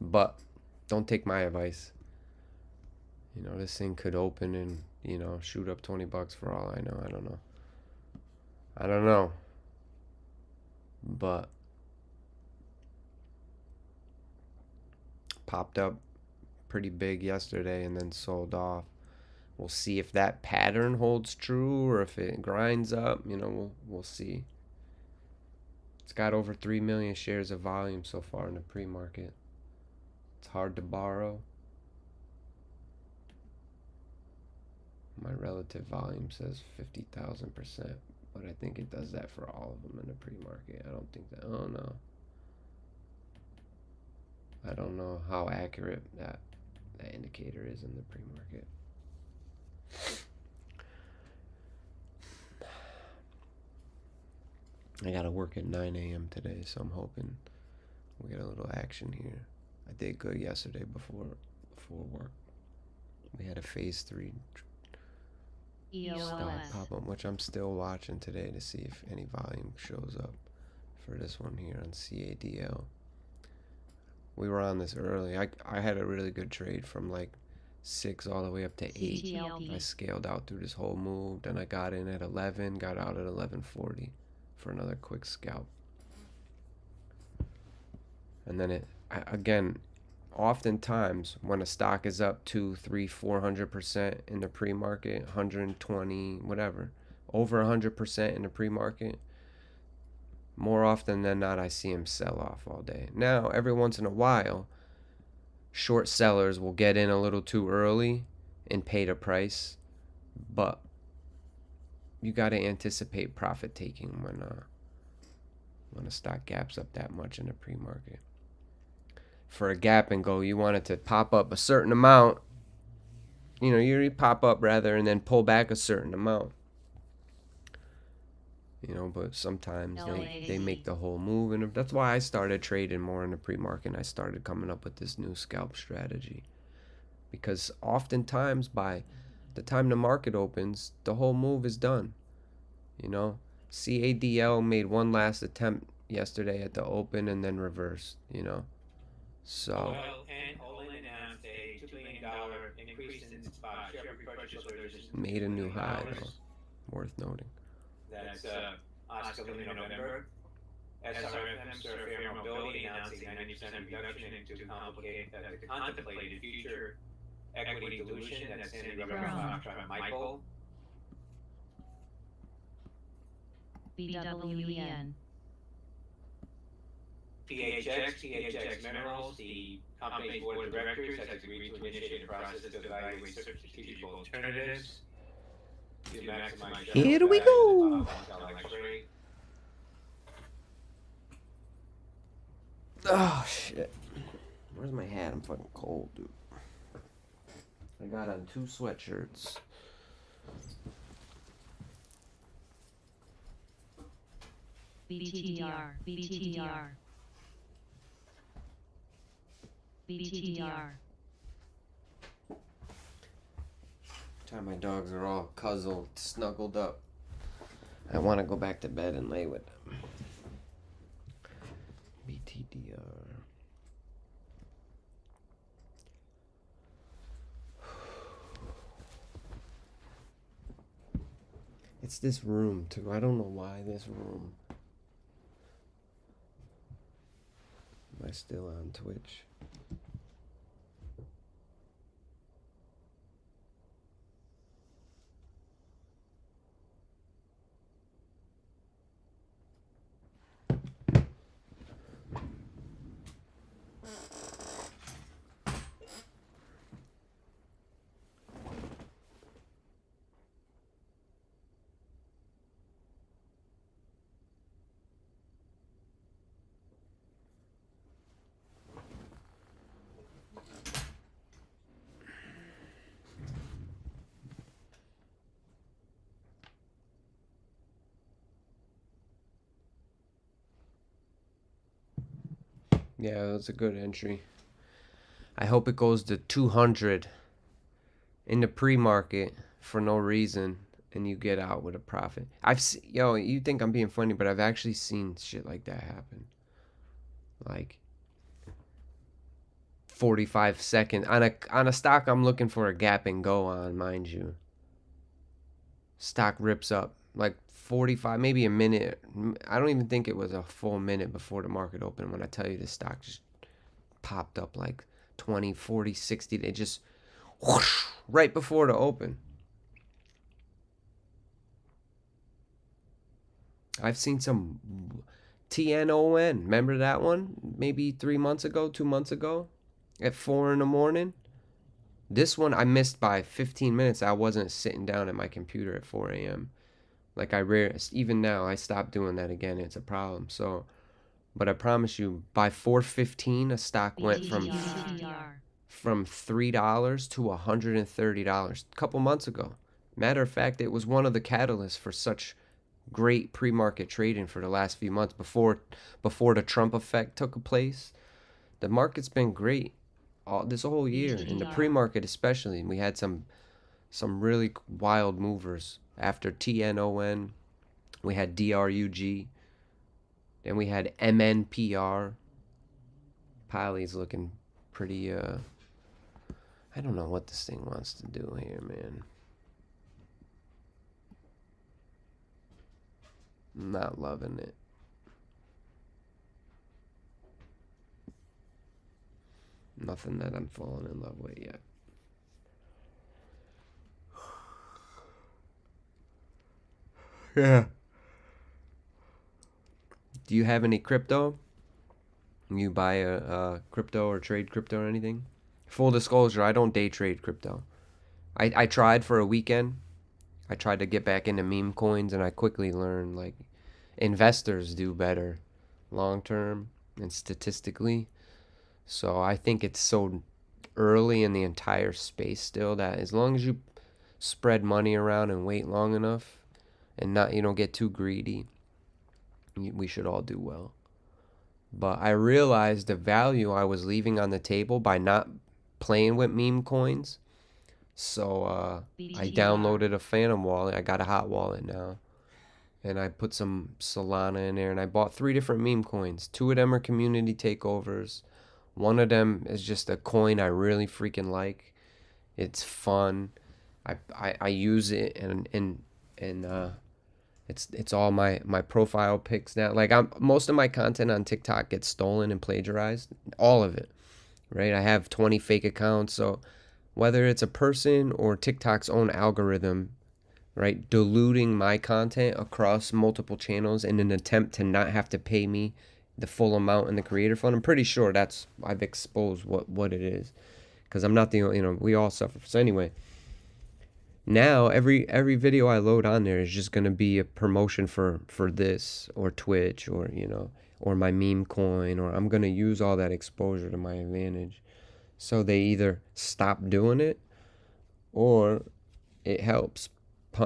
But don't take my advice. You know, this thing could open and, you know, shoot up 20 bucks for all I know. I don't know. I don't know. But popped up pretty big yesterday and then sold off. We'll see if that pattern holds true or if it grinds up. You know, we'll see. It's got over 3 million shares of volume so far in the pre-market. It's hard to borrow. My relative volume says 50,000%, but I think it does that for all of them in the pre-market. I don't think that. Oh no. I don't know how accurate that indicator is in the pre-market. I gotta work at 9 a.m. today, so I'm hoping we get a little action here. I did good yesterday before work. We had a phase 3 EOLS. pop up, which I'm still watching today to see if any volume shows up for this one here on CADL. We were on this early. I had a really good trade from like 6 all the way up to 8. I CTLP. scaled out through this whole move. Then I got in at 11, got out at 11:40 for another quick scalp. And then again, oftentimes when a stock is up 2, 3, 400% in the pre-market, 120, whatever, over 100% in the pre-market, more often than not, I see them sell off all day. Now, every once in a while, short sellers will get in a little too early and pay the price, but you got to anticipate profit taking when a stock gaps up that much in the pre-market. For a gap and go, you want it to pop up a certain amount. You pop up rather and then pull back a certain amount. But sometimes they make the whole move, and that's why I started trading more in the pre-market, and I started coming up with this new scalp strategy. Because oftentimes by the time the market opens, the whole move is done. CADL made one last attempt yesterday at the open and then reversed, So Well, and Olin announced a $2 billion increase in share repurchase authorization. made a new high, though. Worth noting. That's Oscar in November. SRFM, Sir Fair Mobility, announced a 90% reduction to contemplated future equity dilution. That's Sandy Rubber Foxtrot Michael. BWEN. PHX Minerals, the company's board of directors has agreed to initiate a process to evaluate certain strategic alternatives to maximize Here we go. Oh shit! Where's my hat? I'm fucking cold, dude. I got on 2 sweatshirts. BTDR. BTDR. BTDR. Time my dogs are all cuddled, snuggled up. I want to go back to bed and lay with them. BTDR. It's this room too. I don't know why this room. Am I still on Twitch? Yeah, that's a good entry. I hope it goes to 200 in the pre-market for no reason, and you get out with a profit. You think I'm being funny, but I've actually seen shit like that happen. Like 45 seconds on a stock I'm looking for a gap and go on, mind you. Stock rips up like 45, maybe a minute. I don't even think it was a full minute before the market opened when I tell you the stock just popped up like 20, 40, 60. It just whoosh, right before the open. I've seen some TNON. Remember that one? Maybe 3 months ago, 2 months ago at 4 in the morning. This one I missed by 15 minutes. I wasn't sitting down at my computer at 4 a.m. Like even now, I stopped doing that again. It's a problem. So, but I promise you, by 4:15, a stock went from $3 to $130 a couple months ago. Matter of fact, it was one of the catalysts for such great pre-market trading for the last few months before the Trump effect took place. The market's been great this whole year, in the pre-market especially. And we had some some really wild movers. After TNON, we had DRUG. Then we had MNPR. Piley's looking pretty, I don't know what this thing wants to do here, man. I'm not loving it. Nothing that I'm falling in love with yet. Yeah. Do you have any crypto? You buy a crypto or trade crypto or anything? Full disclosure, I don't day trade crypto. I tried for a weekend. I tried to get back into meme coins, and I quickly learned like investors do better long term and statistically. So I think it's so early in the entire space still that as long as you spread money around and wait long enough and not, you don't get too greedy, we should all do well. But I realized the value I was leaving on the table by not playing with meme coins. So I downloaded a Phantom wallet. I got a hot wallet now. And I put some Solana in there, and I bought 3 different meme coins. 2 of them are community takeovers. One of them is just a coin I really freaking like. It's fun. I use it, and it's all my profile pics now. Like most of my content on TikTok gets stolen and plagiarized, all of it, right? I have 20 fake accounts, so whether it's a person or TikTok's own algorithm, right, diluting my content across multiple channels in an attempt to not have to pay me the full amount in the creator fund. I'm pretty sure that's I've exposed what it is, because I'm not the only, we all suffer. So anyway, now every video I load on there is just gonna be a promotion for this or Twitch or or my meme coin, or I'm gonna use all that exposure to my advantage. So they either stop doing it or it helps.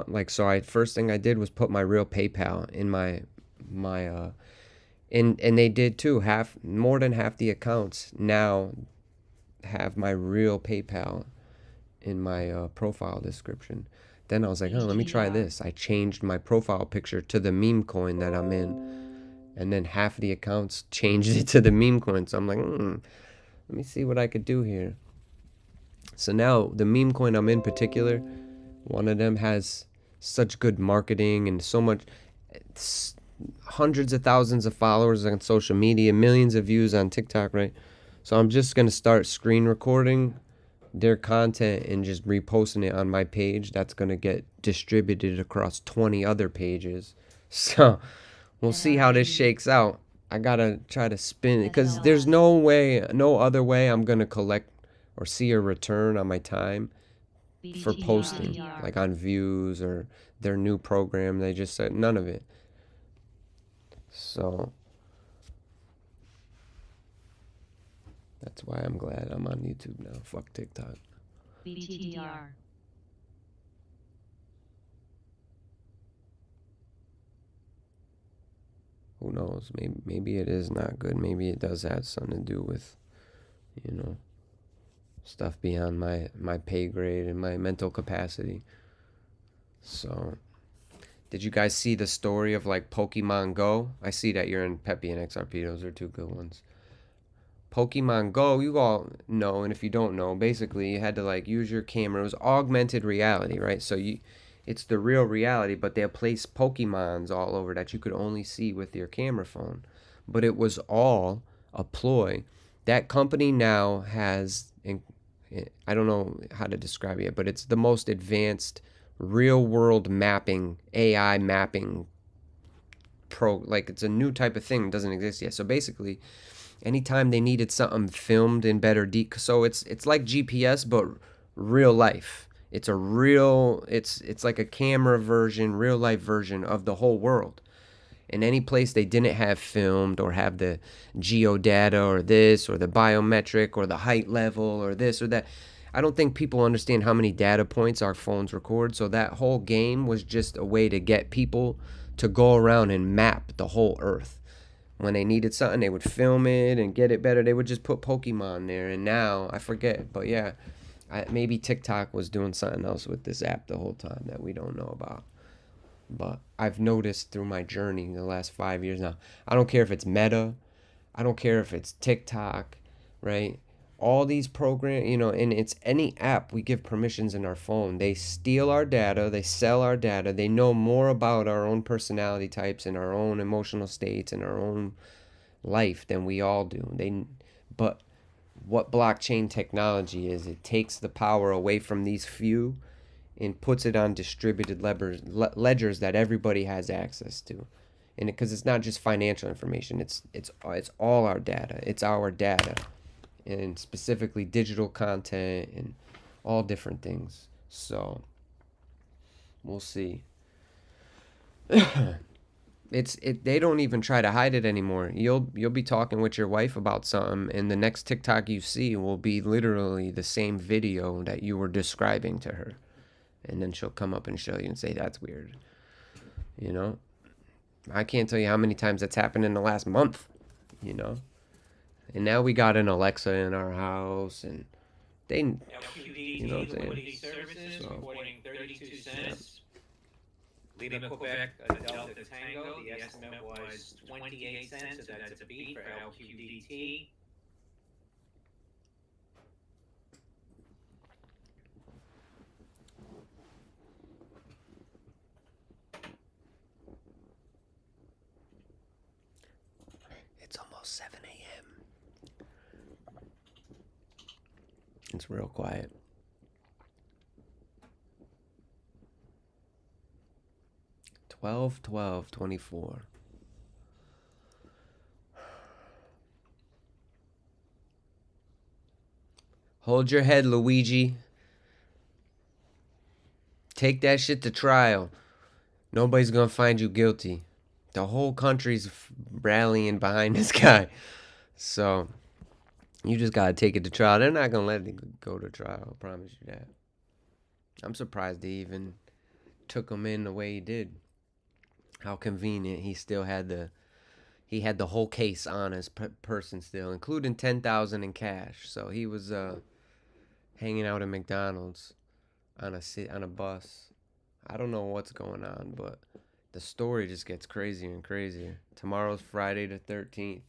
Like, so first thing I did was put my real PayPal in my and they did too. More than half the accounts now have my real PayPal in my profile description. Then I was like, oh, let me try this. I changed my profile picture to the meme coin that I'm in, and then half the accounts changed it to the meme coin. So I'm like, let me see what I could do here. So now the meme coin I'm in particular, one of them has such good marketing and so much, hundreds of thousands of followers on social media, millions of views on TikTok, right? So I'm just going to start screen recording their content and just reposting it on my page. That's going to get distributed across 20 other pages. So we'll see how this shakes out. I got to try to spin it because there's no other way I'm going to collect or see a return on my time for posting, like on views or their new program. They just said none of it. So that's why I'm glad I'm on YouTube now. Fuck TikTok. BTDR. Who knows? Maybe it is not good. Maybe it does have something to do with, stuff beyond my pay grade and my mental capacity. So, did you guys see the story of like Pokemon Go? I see that you're in Peppy and XRP. Those are 2 good ones. Pokemon Go, you all know, and if you don't know, basically you had to like use your camera. It was augmented reality, right? So it's the real reality, but they'll place Pokemons all over that you could only see with your camera phone. But it was all a ploy. That company now has, I don't know how to describe it, but it's the most advanced real world mapping, AI mapping like it's a new type of thing that doesn't exist yet. So basically, anytime they needed something filmed in better so it's like GPS but real life. It's like a camera version, real life version of the whole world. In any place they didn't have filmed or have the geodata or this or the biometric or the height level or this or that. I don't think people understand how many data points our phones record. So that whole game was just a way to get people to go around and map the whole earth. When they needed something, they would film it and get it better. They would just put Pokemon there. And now, I forget, but yeah, Maybe TikTok was doing something else with this app the whole time that we don't know about. But I've noticed through my journey the last 5 years now, I don't care if it's Meta, I don't care if it's TikTok, right? All these programs, and it's any app we give permissions in our phone. They steal our data, they sell our data, they know more about our own personality types and our own emotional states and our own life than we all do. But what blockchain technology is, it takes the power away from these few and puts it on distributed ledgers that everybody has access to. And because it's not just financial information, it's all our data. It's our data, and specifically digital content and all different things. So we'll see. They don't even try to hide it anymore. You'll be talking with your wife about something, and the next TikTok you see will be literally the same video that you were describing to her, and then she'll come up and show you and say that's weird. You know, I can't tell you how many times that's happened in the last month. You know, and now we got an Alexa in our house, and they, LQD you know what I'm Liquidity saying? Services So, reporting 32 yeah. cents. Lima, Quebec, Delta Tango, the estimate was 28 cents, so that's a beat for LQDT. It's almost 7 a.m. It's real quiet. $12.12.24. Hold your head, Luigi. Take that shit to trial. Nobody's gonna find you guilty. The whole country's rallying behind this guy. So, you just gotta take it to trial. They're not gonna let it go to trial, I promise you that. I'm surprised he even took him in the way he did. How convenient. He still had the whole case on his person still, including 10,000 in cash. So he was hanging out at McDonald's on a bus. I don't know what's going on, but the story just gets crazier and crazier. Tomorrow's Friday the 13th.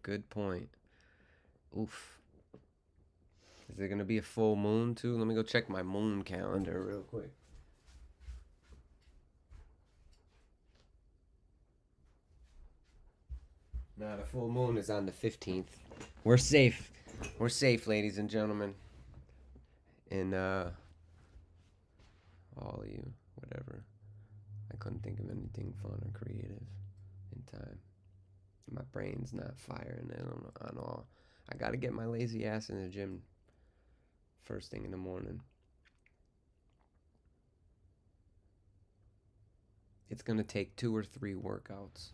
Good point. Oof. Is there gonna be a full moon too? Let me go check my moon calendar real quick. Nah, the full moon is on the 15th. We're safe. We're safe, ladies and gentlemen. And all of you, whatever. I couldn't think of anything fun or creative in time. My brain's not firing on all. I gotta get my lazy ass in the gym first thing in the morning. It's gonna take 2 or 3 workouts,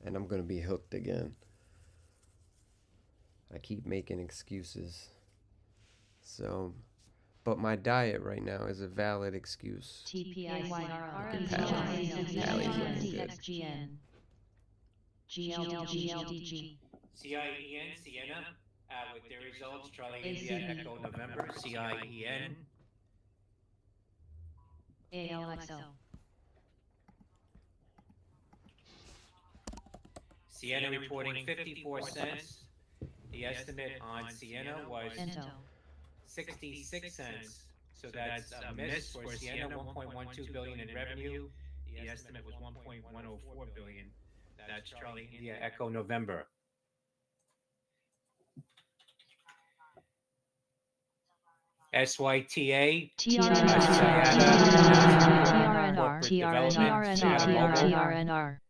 and I'm gonna be hooked again. I keep making excuses. So, but my diet right now is a valid excuse. CIEN, Sienna, with their results, Charlie India Echo November, CIEN. Sienna reporting 54 cents. The estimate on Sienna was 66 cents. So that's a miss for Sienna, 1.12 billion in revenue. The estimate was 1.104 billion. That's Charlie India Echo November. SYTA, TRNR,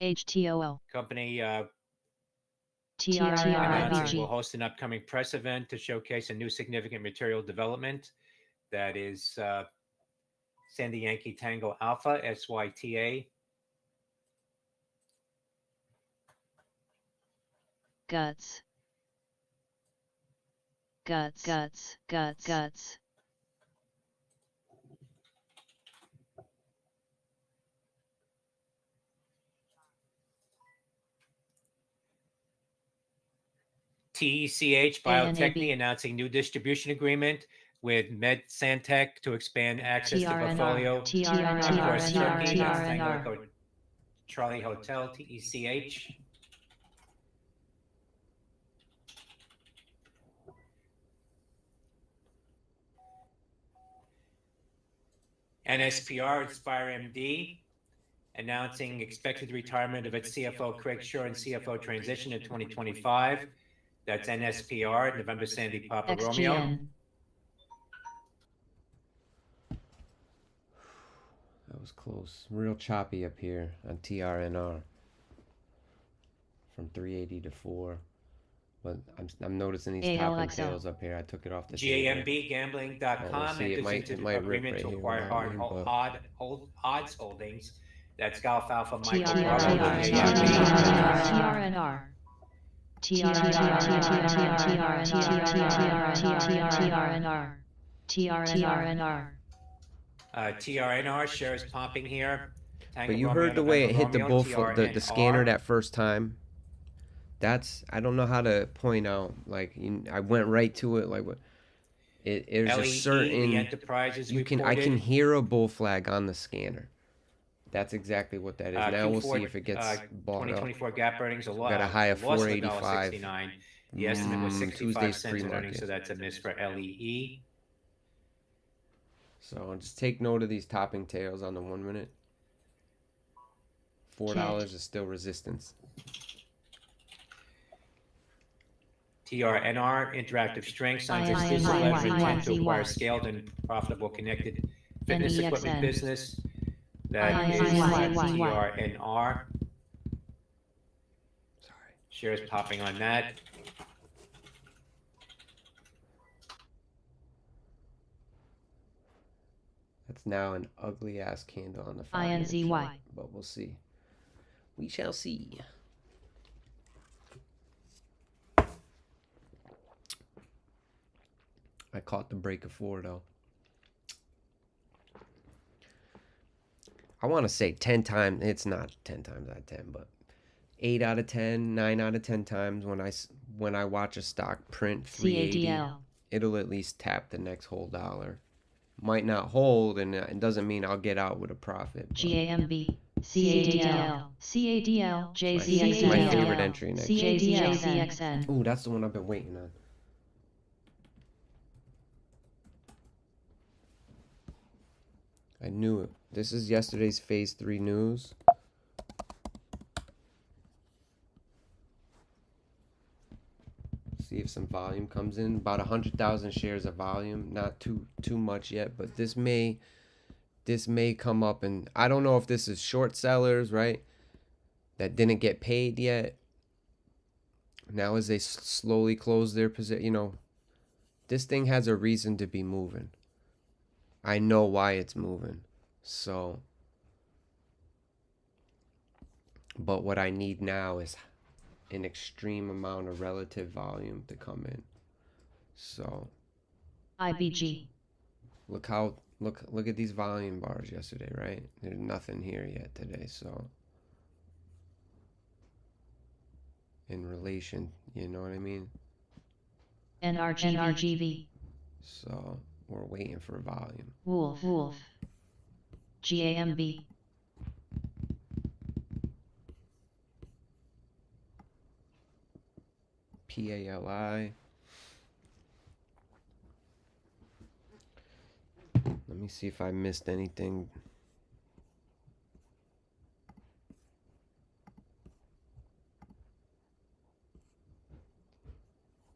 HTOL, company TRIBG, will host an upcoming press event to showcase a new significant material development that is Sandy Yankee Tango Alpha, SYTA. guts. TECH Biotechny announcing new distribution agreement with MedSantec to expand access to portfolio. TRNR, Of course, Turkey, that's TRNR. Tango Echo Charlie Hotel, TECH. NSPR, Inspire MD, announcing expected retirement of its CFO Craig Shore and CFO transition in 2025. That's NSPR, November Sandy Papa Romeo. XGN. That was close. Real choppy up here on TRNR. From 380 to 4. But I'm noticing these topping ALXL. tails up here. I took it off the table. GAMBgambling.com We'll see. It enters might into rip agreement right to here acquire without me, but odds holdings. That's Golf Alpha Michael TRNR. Bravo, JMB. TRNR shares pumping here. but you heard the way it hit the the scanner that first time. That's, I don't know how to point out. Like, I went right to it. Like, what? There's a certain, I can hear a bull flag on the scanner. That's exactly what that is. Now we'll see if it gets bought up. 2024 gap earnings Got a high of 485. The estimate was 65 Tuesday's cents in earnings, pre-market. so that's a miss for LEE. So just take note of these topping tails on the 1 minute. $4 is still resistance. TRNR, Interactive Strength, signs exclusive letter of intent to acquire scaled and profitable connected fitness equipment business. That is TRNR. Sorry. Shares popping on that. That's now an ugly ass candle on the 5 INZY. but we'll see. We shall see. I caught the break of 4 though. I want to say 10 times. It's not 10 times out of 10, but 8 out of 10, 9 out of 10 times when I watch a stock print 380, CADL. it'll at least tap the next whole dollar. Might not hold, and it doesn't mean I'll get out with a profit. GAMB. CADL. CADL. It's my favorite entry next. CADL. Ooh, that's the one I've been waiting on. I knew it. This is yesterday's phase 3 news. See if some volume comes in. About 100,000 shares of volume. Not too much yet, but this may come up, and I don't know if this is short sellers, right? That didn't get paid yet. Now as they slowly close their position, this thing has a reason to be moving. I know why it's moving. So, but what I need now is an extreme amount of relative volume to come in. So, IBG. look at these volume bars yesterday, right? There's nothing here yet today. So, in relation, you know what I mean? NRGV. So, we're waiting for volume. Wolf. GAMB. PALI. Let me see if I missed anything.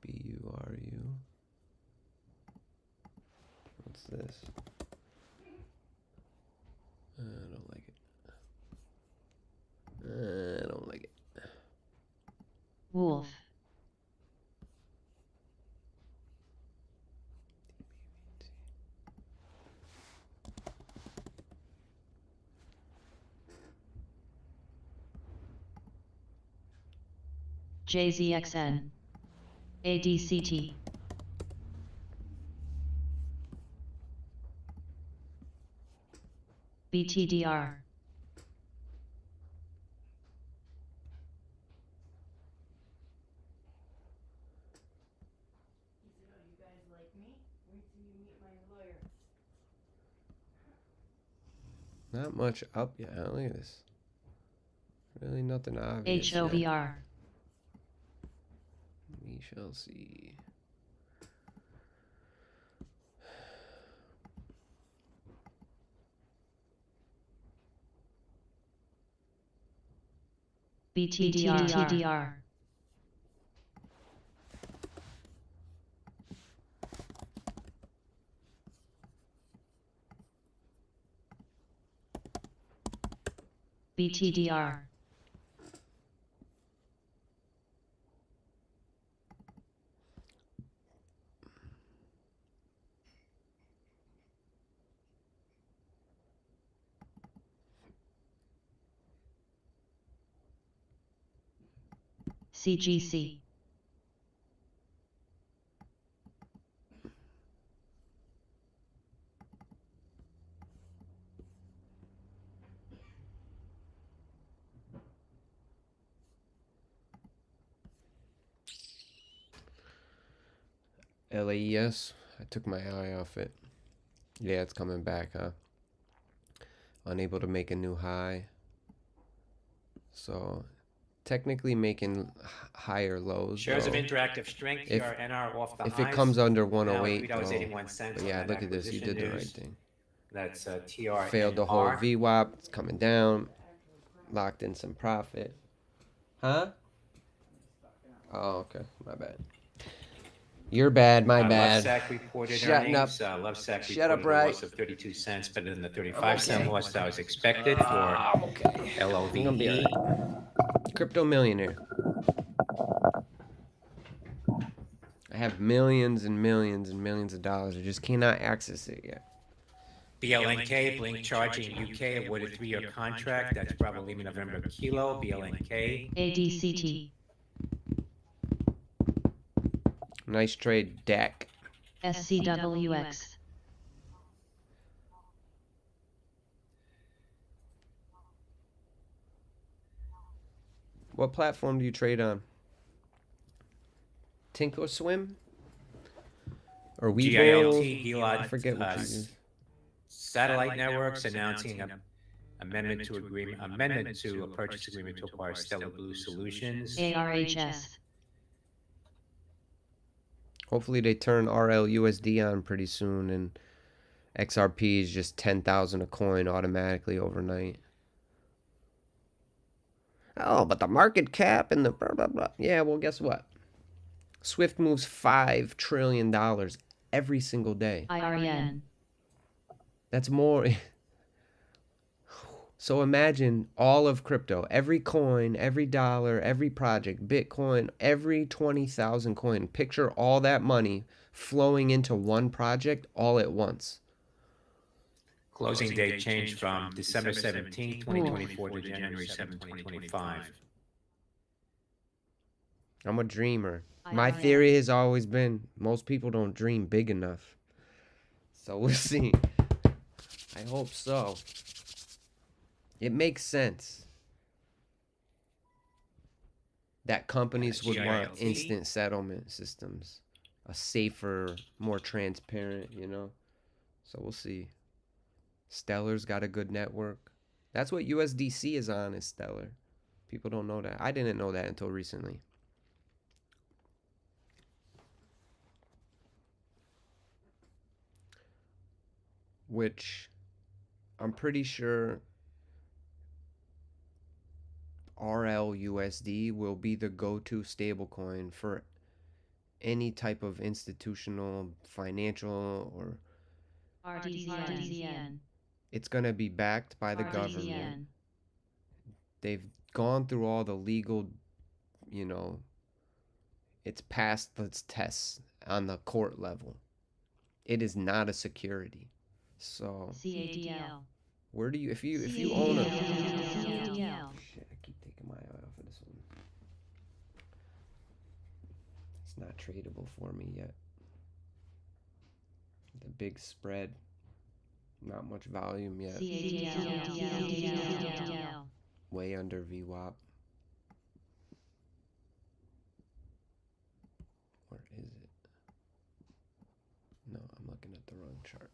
BURU. What's this? I don't like it. I don't like it. Wolf. JZXN. ADCT. BTDR. Me? Wait till you meet my lawyer. Not much up yet. Huh? Look at this. Really nothing obvious yet. HOVR. We shall see. BTDR. BTDR. CGC. LAES. I took my eye off it. Yeah, it's coming back, huh? Unable to make a new high. So, technically making higher lows. Shares of though. interactive strength, If- TRNR off the If highs. it comes under Now at 108, though. $3.81. But yeah, look at this. You did the right thing. That's TRNR. Failed to hold VWAP. It's coming down. Locked in some profit. Huh? Oh, okay. My bad. You're bad. My bad. Lovesac reported Shutting earnings. up. Lovesac Shut up, reported a right? loss of 32 cents, better than the 35-cent okay. loss that was expected for Okay. I'm gonna be LOVE. alright. Crypto millionaire. I have millions and millions and millions of dollars. I just cannot access it yet. BLNK, Blink Charging UK awarded 3-year contract. That's Bravo Lima November Kilo, BLNK. ADCT. Nice trade, Dak. SCWX. What platform do you trade on? Tinkorswim? Or Webull? GILT, Gilad, I forget what you use. Satellite Networks announcing an amendment to a purchase agreement to acquire Stellar Blue Solutions. ARHS. Hopefully they turn RLUSD on pretty soon and XRP is just 10,000 a coin automatically overnight. Oh, but the market cap and the blah, blah, blah. Yeah, well, guess what? Swift moves $5 trillion every single day. IRN. That's more. So imagine all of crypto, every coin, every dollar, every project, Bitcoin, every 20,000 coin. Picture all that money flowing into one project all at once. Closing date changed from December 17, 2024 to January 7, 2025. I'm a dreamer. My theory has always been most people don't dream big enough. So we'll see. I hope so. It makes sense that companies would want instant settlement systems, a safer, more transparent, you know? So we'll see. Stellar's got a good network. That's what USDC is on, is Stellar. People don't know that. I didn't know that until recently. Which I'm pretty sure RLUSD will be the go-to stablecoin for any type of institutional, financial, or RTZN. it's going to be backed by the government. They've gone through all the legal, you know, it's passed its tests on the court level. It is not a security. So CADL. where do you if you own a CADL. shit, I keep taking my eye off of this one. It's not tradable for me yet. The big spread. Not much volume yet. CADL. Way under VWAP. Where is it? chart.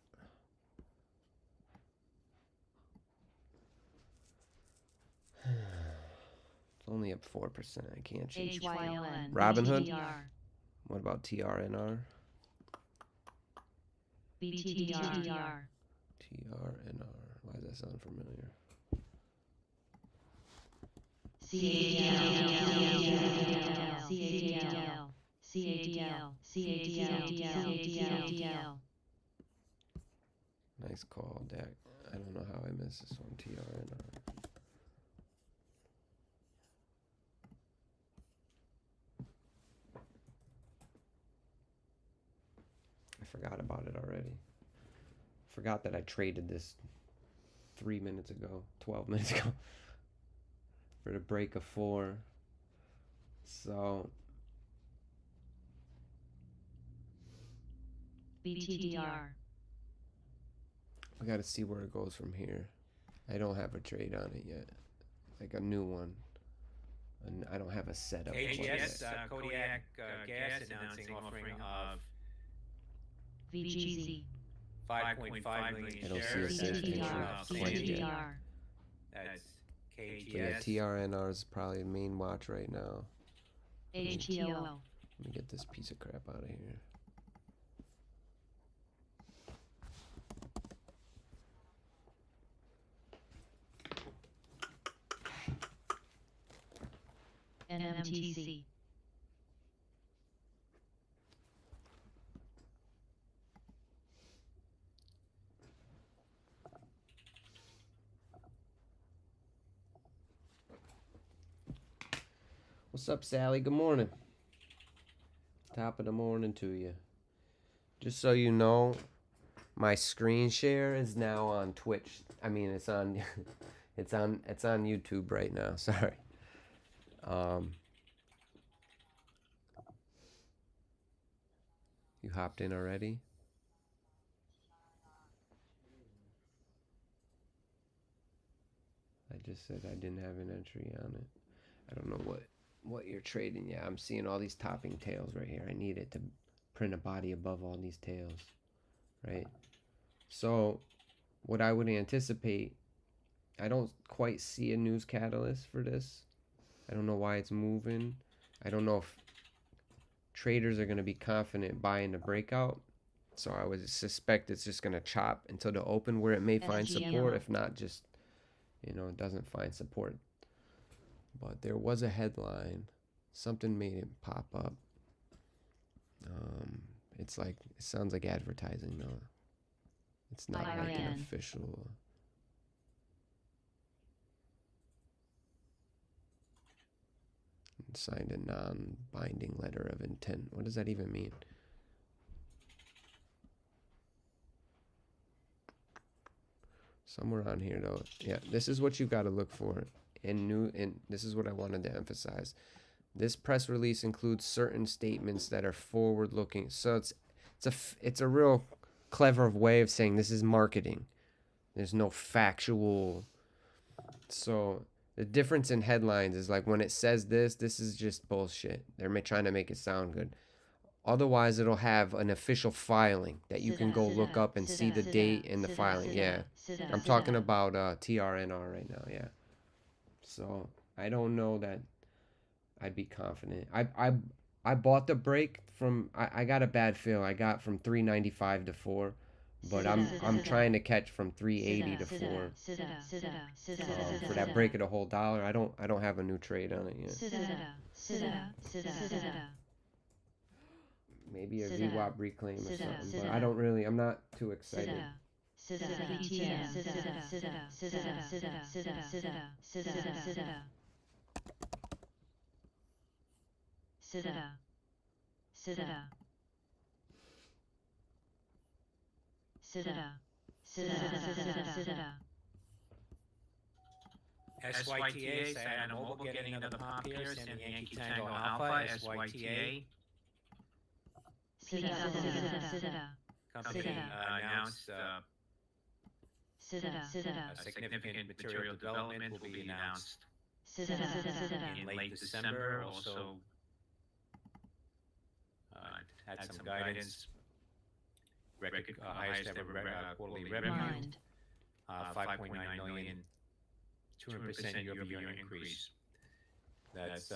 It's only up 4%. I can't change. HYON. Robinhood? BTDR. What about TRNR? BTDR. TRNR. Why does that sound familiar? CADL. Nice call, Dak. I don't know how I missed this one. TRNR. I forgot about it already. Forgot that I traded this 3 minutes ago, 12 minutes ago, for the break of 4. So BTDR. we got to see where it goes from here. I don't have a trade on it yet, like a new one. And I don't have a setup. AGS, Kodiak Gas announcing offering of VGZ. 5.5 million I don't see a shares. safe entry CTDR. quite yet. CTDR. That's So yeah, KGS. TRNR is probably the main watch right now. HTOL. Let me get this piece of crap out of here. NMTC. What's up, Sally? Good morning. Top of the morning to you. Just so you know, my screen share is now on Twitch. I mean, it's on it's on YouTube right now. Sorry. You hopped in already? I just said I didn't have an entry on it. I don't know what you're trading. Yeah, I'm seeing all these topping tails right here. I need it to print a body above all these tails, right? So what I would anticipate, I don't quite see a news catalyst for this. I don't know why it's moving. I don't know if traders are going to be confident buying the breakout. So I would suspect it's just going to chop until the open where it may find support. If not, just, it doesn't find support. But there was a headline. Something made it pop up. It sounds like advertising though. It's not like an official. Signed a non-binding letter of intent. What does that even mean? Somewhere on here though. Yeah, this is what you got to look for. And this is what I wanted to emphasize. This press release includes certain statements that are forward-looking. So it's a real clever way of saying this is marketing. There's no factual. So the difference in headlines is like when it says this is just bullshit. They're trying to make it sound good. Otherwise, it'll have an official filing that you can go look up and see the date and the filing. Yeah, I'm talking about TRNR right now. Yeah. So I don't know that I'd be confident. I bought the break from. I got a bad feel. I got from 395 to 4. But I'm trying to catch from 380 to 4. For that break of the whole dollar, I don't have a new trade on it yet. Maybe a VWAP reclaim or something, but I'm not too excited. SYTA, Sayana Mobile getting another pop here, San Yankee Tango Alpha, SYTA. Company announced a significant material development will be announced in late December. Also had some guidance highest ever quarterly revenue, Mind. 5.9 million, 200% year-over-year increase. That's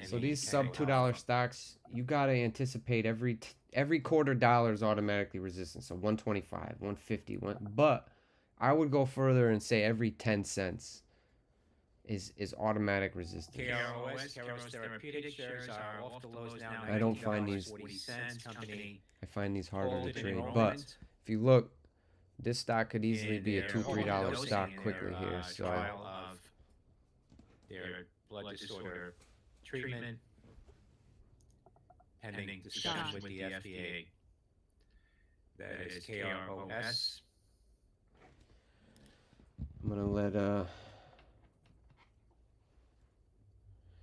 So these sub Tango $2 Alpha. stocks, you gotta anticipate every quarter dollar is automatically resistant. So 125, 150, but I would go further and say every 10 cents is automatic resistance. Keros Therapeutic shares are off the lows now. I don't find these. $19.40. Company I find these harder to open trade. But enrollment if you look, this stock could easily in be a their $2, $3 dosing stock in quickly their, here. So trial of their blood disorder treatment, pending discussion with the FDA. That is KROS. I'm gonna let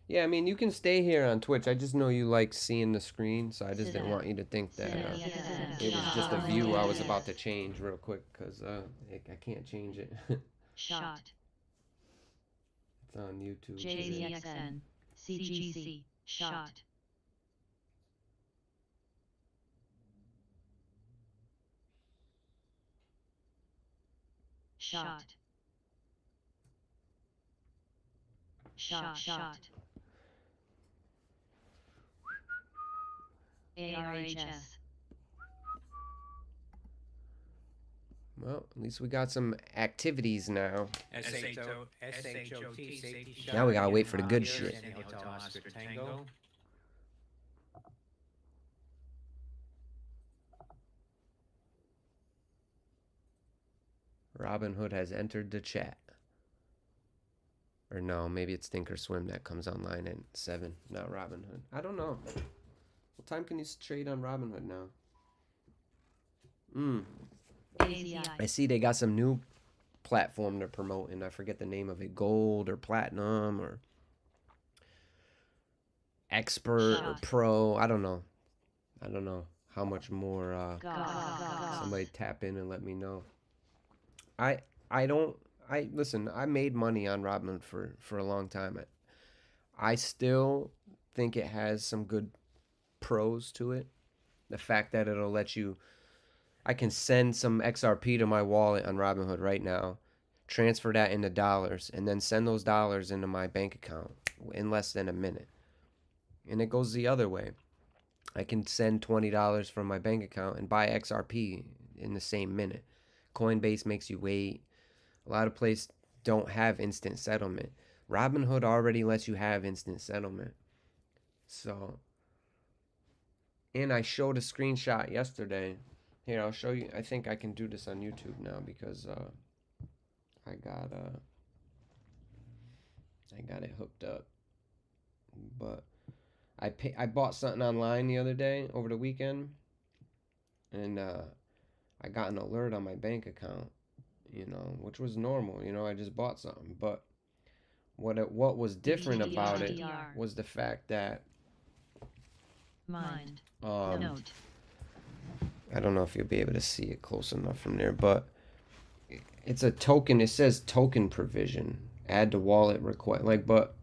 yeah, I mean, you can stay here on Twitch. I just know you like seeing the screen, so I just didn't want you to think that it was just a view I was about to change real quick, because I can't change it. Shot. It's on YouTube. JZXN. CGC. Shot. Shot. Shot. ARHS. Well, at least we got some activities now. SHOT, safety shot. Now we gotta wait for the good Here, shit. Sandy Hotel Oscar Tango. Robinhood has entered the chat. Or no, maybe it's Thinkorswim that comes online at 7, not Robinhood. I don't know. What time can you trade on Robinhood now? I see they got some new platform they're promoting. I forget the name of it. Gold or Platinum or Expert or Pro. I don't know. I don't know how much more. Somebody tap in and let me know. Listen, I made money on Robinhood for a long time. I still think it has some good pros to it. The fact that it'll let you, I can send some XRP to my wallet on Robinhood right now, transfer that into dollars, and then send those dollars into my bank account in less than a minute. And it goes the other way. I can send $20 from my bank account and buy XRP in the same minute. Coinbase makes you wait. A lot of places don't have instant settlement. Robinhood already lets you have instant settlement. So, and I showed a screenshot yesterday. Here, I'll show you. I think I can do this on YouTube now because I got it hooked up. But I bought something online the other day over the weekend, and I got an alert on my bank account, which was normal. I just bought something. But what was different about it was the fact that Mind. Note. I don't know if you'll be able to see it close enough from there, but it's a token. It says token provision, add to wallet request. But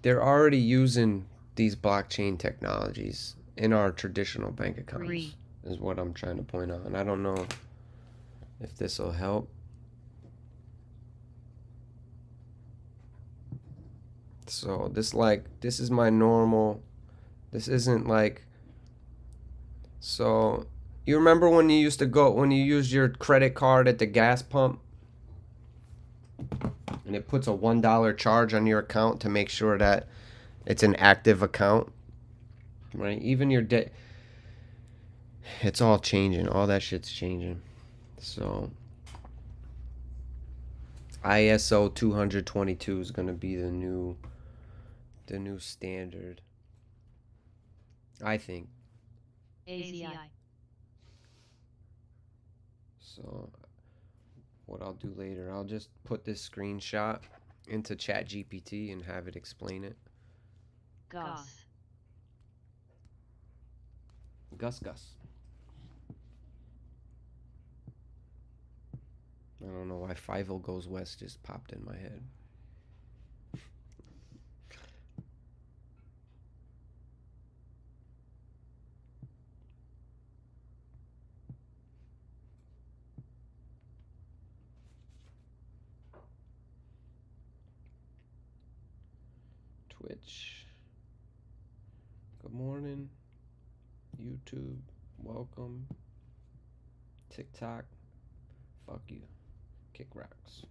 they're already using these blockchain technologies in our traditional bank accounts, is what I'm trying to point out. And I don't know if this will help. So this is my normal. This isn't like. So you remember when you used your credit card at the gas pump, and it puts a $1 charge on your account to make sure that it's an active account, right? Even your debt, it's all changing. All that shit's changing. So ISO 222 is gonna be the new standard, I think. AZI. So what I'll do later, I'll just put this screenshot into ChatGPT and have it explain it. Gus. Gus. I don't know why 50 Goes West just popped in my head. Twitch. Good morning. YouTube. Welcome. TikTok. Fuck you. Kick rocks.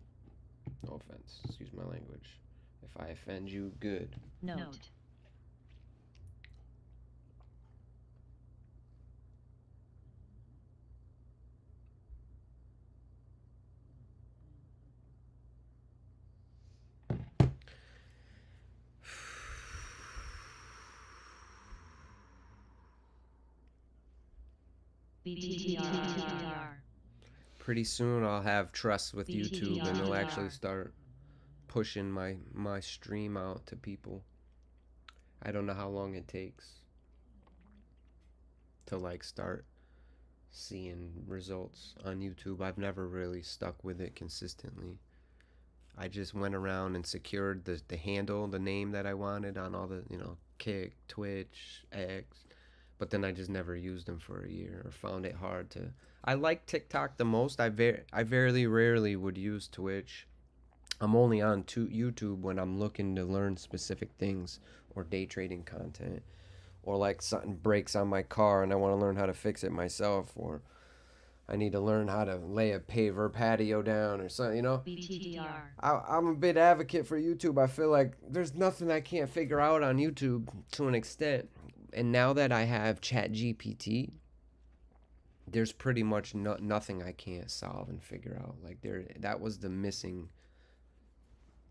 No offense. Excuse my language. If I offend you, good. Note. BTTR. Pretty soon I'll have trust with YouTube and they'll actually BTTR. start pushing my stream out to people. I don't know how long it takes to like start seeing results on YouTube. I've never really stuck with it consistently. I just went around and secured the handle, the name that I wanted on all the, Kick, Twitch, X, but then I just never used them for a year or found it hard to. I like TikTok the most. I very rarely would use Twitch. I'm only on YouTube when I'm looking to learn specific things or day trading content, or like something breaks on my car and I want to learn how to fix it myself, or I need to learn how to lay a paver patio down or something, BTTR. I'm a big advocate for YouTube. I feel like there's nothing I can't figure out on YouTube to an extent. And now that I have ChatGPT, there's pretty much nothing I can't solve and figure out. Like that was the missing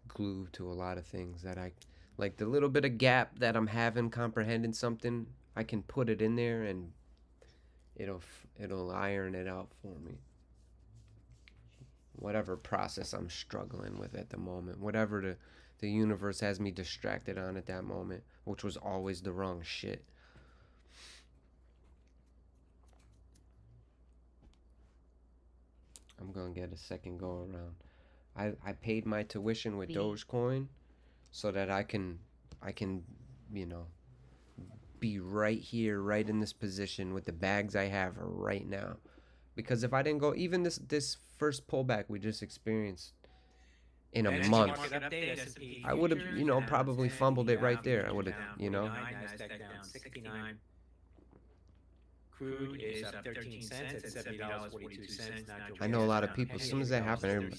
glue to a lot of things that I like. The little bit of gap that I'm having comprehending something, I can put it in there and it'll iron it out for me. Whatever process I'm struggling with at the moment, whatever the universe has me distracted on at that moment, which was always the wrong shit. I'm gonna get a second go around. I paid my tuition with Dogecoin so that I can be right here, right in this position with the bags I have right now. Because if I didn't go, even this first pullback we just experienced in a month, I would have, probably fumbled it right there. I would have, Crude is up 13 cents at $70.42. I know a lot of people, as soon as that happened,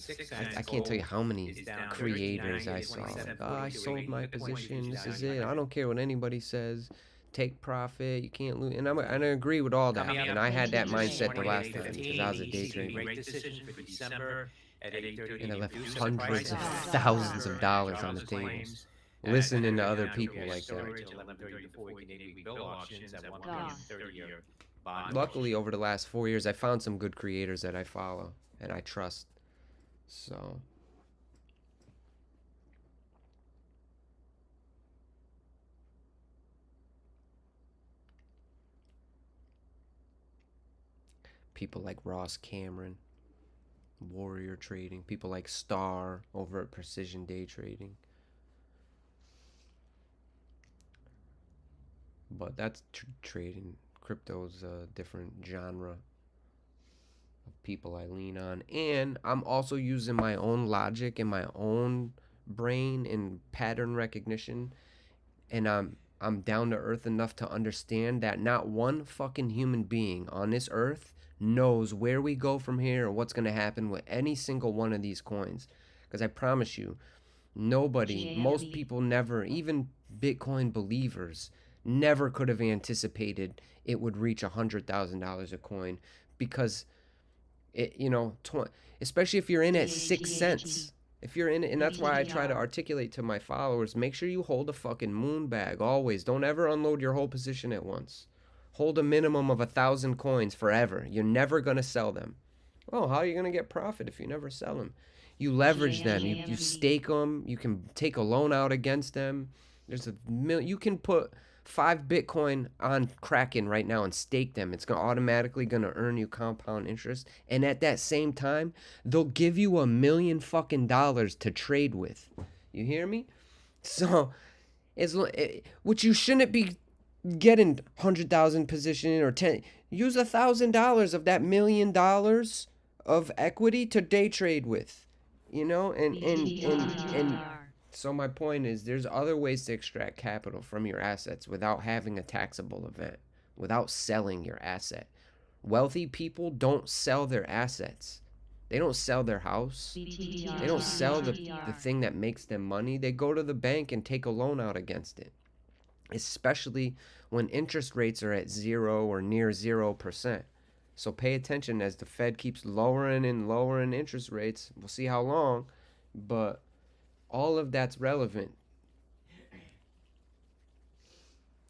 I can't tell you how many creators I saw. Like, oh, I sold my position. This is it. I don't care what anybody says. Take profit. You can't lose. And I agree with all that. And I had that mindset the last time because I was a day trader. And I left hundreds of thousands of dollars on the table. Listening to other people like that. Luckily, over the last 4 years, I found some good creators that I follow and I trust. So, people like Ross Cameron, Warrior Trading, people like Star over at Precision Day Trading. But that's trading. Crypto's a different genre of people I lean on. And I'm also using my own logic and my own brain and pattern recognition. And I'm down to earth enough to understand that not one fucking human being on this earth knows where we go from here or what's going to happen with any single one of these coins. Because I promise you, nobody, most people never, even Bitcoin believers, never could have anticipated it would reach $100,000 a coin, because it, especially if you're in at 6 cents. If you're in it, and that's why I try to articulate to my followers, make sure you hold a fucking moon bag always. Don't ever unload your whole position at once. Hold a minimum of 1,000 coins forever. You're never gonna sell them. Oh, how are you gonna get profit if you never sell them? You leverage them. You stake them. You can take a loan out against them. You can put 5 Bitcoin on Kraken right now and stake them. It's automatically going to earn you compound interest. And at that same time, they'll give you $1 million fucking dollars to trade with. You hear me? So, which you shouldn't be getting 100,000 position or 10. Use $1,000 of that $1 million of equity to day trade with. And So my point is there's other ways to extract capital from your assets without having a taxable event, without selling your asset. Wealthy people don't sell their assets. They don't sell their house. They don't sell the thing that makes them money. They go to the bank and take a loan out against it, especially when interest rates are at 0 or near 0%. So pay attention as the Fed keeps lowering and lowering interest rates. We'll see how long, but all of that's relevant.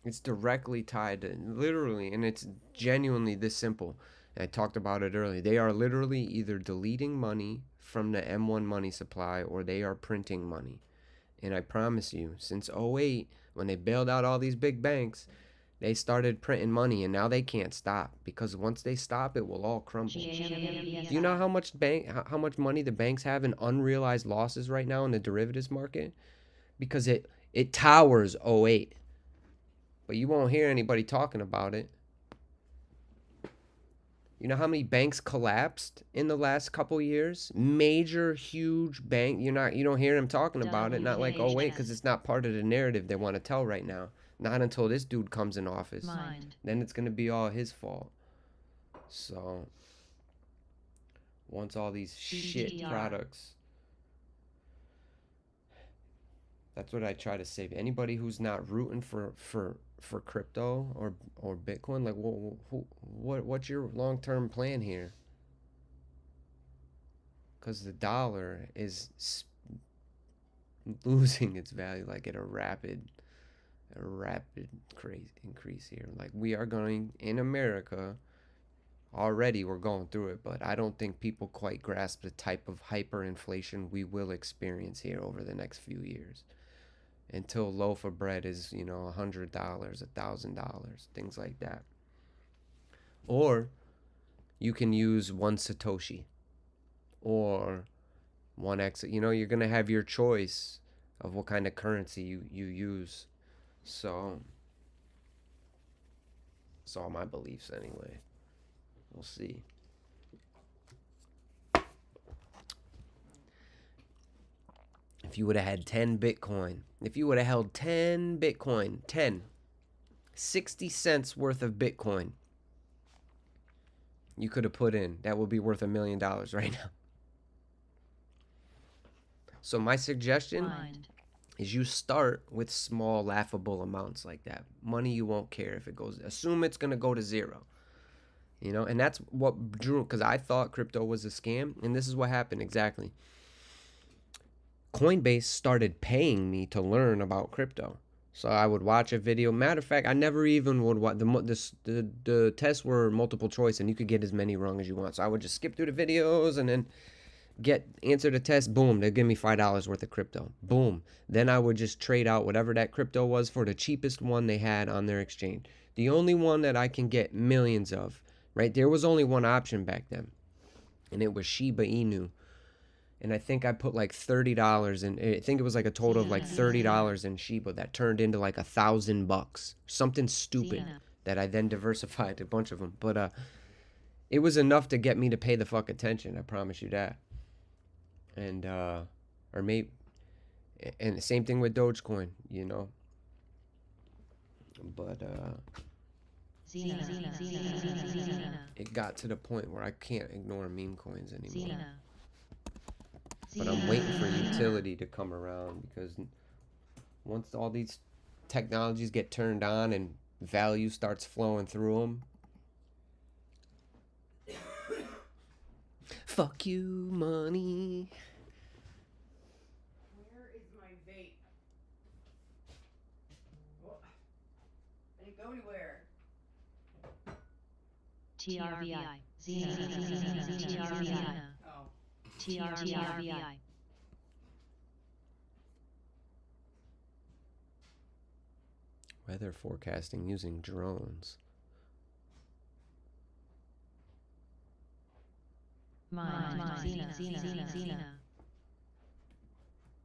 It's directly tied to, literally, and it's genuinely this simple. I talked about it earlier. They are literally either deleting money from the M1 money supply or they are printing money. And I promise you, since '08, when they bailed out all these big banks, they started printing money, and now they can't stop, because once they stop, it will all crumble. Do you know how much money the banks have in unrealized losses right now in the derivatives market? Because it towers '08. But you won't hear anybody talking about it. You know how many banks collapsed in the last couple years? Major, huge bank. You don't hear them talking about it. Not like '08, because it's not part of the narrative they want to tell right now. Not until this dude comes in office. Then it's gonna be all his fault. So once all these shit products. That's what I try to say. Anybody who's not rooting for crypto or Bitcoin, like, what's your long-term plan here? Because the dollar is losing its value like at a rapid crazy increase here. Like, we are going in America. Already we're going through it, but I don't think people quite grasp the type of hyperinflation we will experience here over the next few years. Until a loaf of bread is, $100, $1,000, things like that. Or you can use 1 Satoshi or 1X. You're going to have your choice of what kind of currency you use. So, it's all my beliefs anyway. We'll see. If you would have had 10 Bitcoin, if you would have held 10 Bitcoin, 60 cents worth of Bitcoin, you could have put in, that would be worth $1 million right now. So my suggestion is you start with small, laughable amounts like that. Money you won't care if it goes, assume it's going to go to 0. And that's what drew, because I thought crypto was a scam, and this is what happened exactly. Coinbase started paying me to learn about crypto. So I would watch a video. Matter of fact, I never even would watch. The tests were multiple choice, and you could get as many wrong as you want. So I would just skip through the videos and then answer the test. Boom, they'd give me $5 worth of crypto. Boom. Then I would just trade out whatever that crypto was for the cheapest one they had on their exchange. The only one that I can get millions of, right? There was only one option back then, and it was Shiba Inu. And I think I put like $30 in. I think it was like a total of like $30 in Shiba that turned into like $1,000. Something stupid that I then diversified a bunch of them. But it was enough to get me to pay the fuck attention. I promise you that. And or maybe, and the same thing with Dogecoin, But it got to the point where I can't ignore meme coins anymore. But I'm waiting for utility to come around, because once all these technologies get turned on and value starts flowing through them, fuck you, money. Where is my vape? Oh, I didn't go anywhere. TRVI. TRVI. Oh. TRVI. Weather forecasting using drones.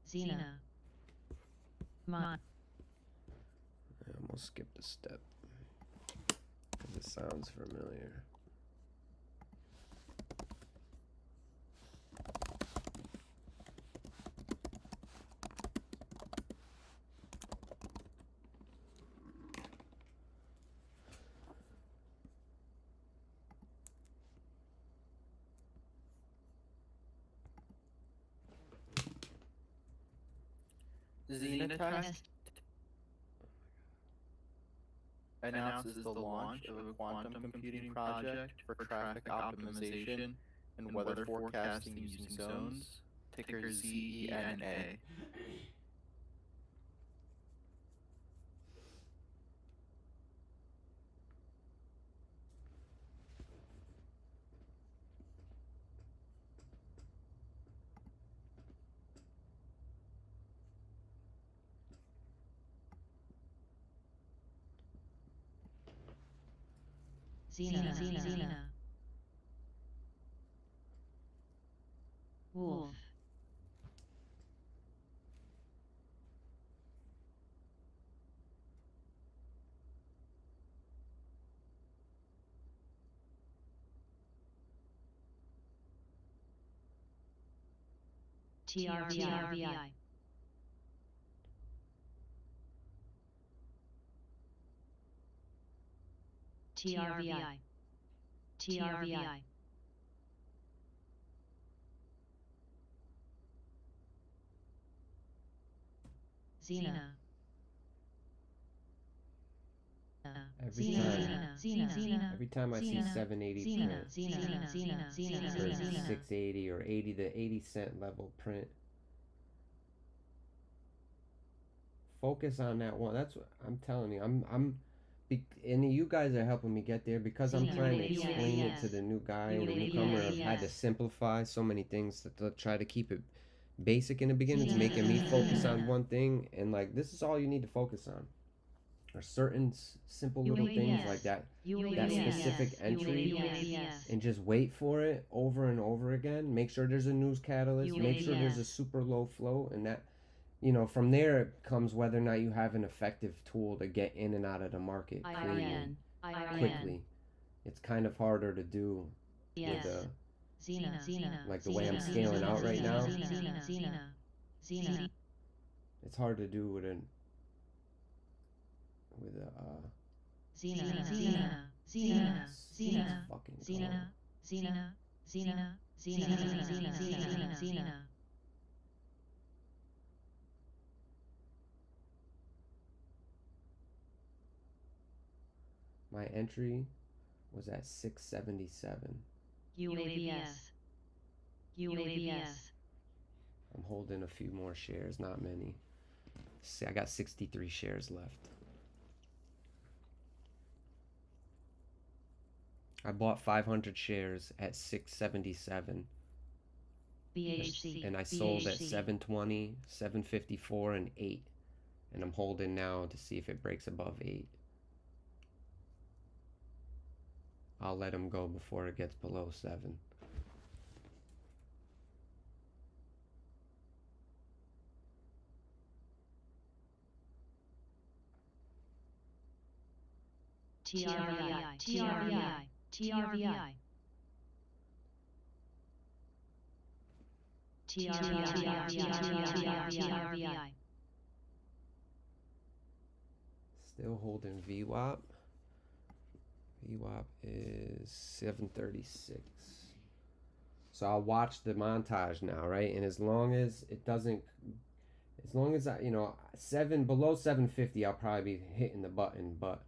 Xena. I almost skipped a step, because it sounds familiar. Xenotech announces the launch of a quantum computing project for traffic optimization and weather forecasting using zones, ticker ZENA. Xena. Wolf. TRVI. TRVI. TRVI. Xena. Every time I see 780 print or 680 or 80, the 80 cent level print, focus on that one. That's what I'm telling you. And you guys are helping me get there because I'm trying to explain it to the new guy and the newcomer. I've had to simplify so many things to try to keep it basic in the beginning. It's making me focus on one thing, and like this is all you need to focus on. Or certain simple little things like that specific entry, and just wait for it over and over again. Make sure there's a news catalyst, make sure there's a super low float, and that, you know, from there it comes whether or not you have an effective tool to get in and out of the market cleanly, quickly. It's kind of harder to do with the like the way I'm scaling out right now. It's hard to do with a my entry was at 677. UAVS. I'm holding a few more shares, not many. See, I got 63 shares left. I bought 500 shares at 677. BHC. And I sold at 720, 754, and 8. And I'm holding now to see if it breaks above 8. I'll let him go before it gets below 7. TRVI. TRVI. TRVI. TRVI. Still holding VWAP. VWAP is 736. So I'll watch the montage now, right? And as long as it doesn't, as long as I, below 750, I'll probably be hitting the button. But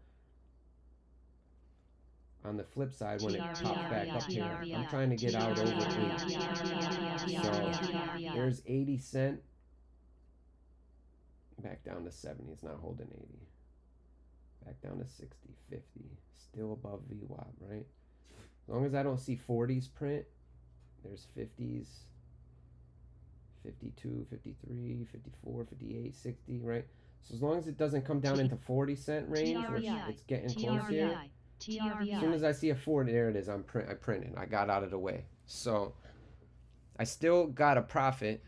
on the flip side, when it pops back up here, I'm trying to get out over 8. So there's 80 cent. Back down to 70. It's not holding 80. Back down to 60, 50. Still above VWAP, right? As long as I don't see 40s print, there's 50s, 52, 53, 54, 58, 60, right? So as long as it doesn't come down into 40 cent range, which it's getting close here. As soon as I see a 40, there it is. I printed. I got out of the way. So I still got a profit,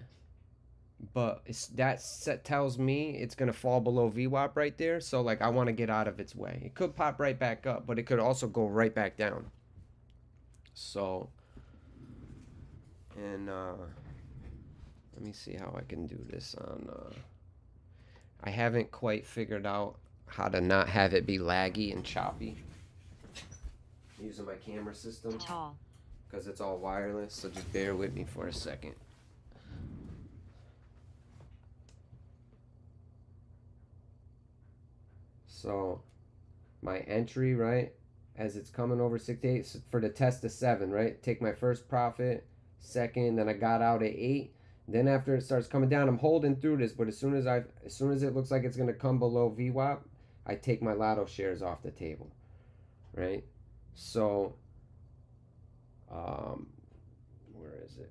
but that tells me it's going to fall below VWAP right there. So like I want to get out of its way. It could pop right back up, but it could also go right back down. So, and let me see how I can do this on, I haven't quite figured out how to not have it be laggy and choppy. I'm using my camera system because it's all wireless, so just bear with me for a second. So my entry, right, as it's coming over 68 for the test of 7, right? Take my first profit, second, then I got out at 8. Then after it starts coming down, I'm holding through this, but as soon as it looks like it's gonna come below VWAP, I take my lotto shares off the table, right? So, where is it?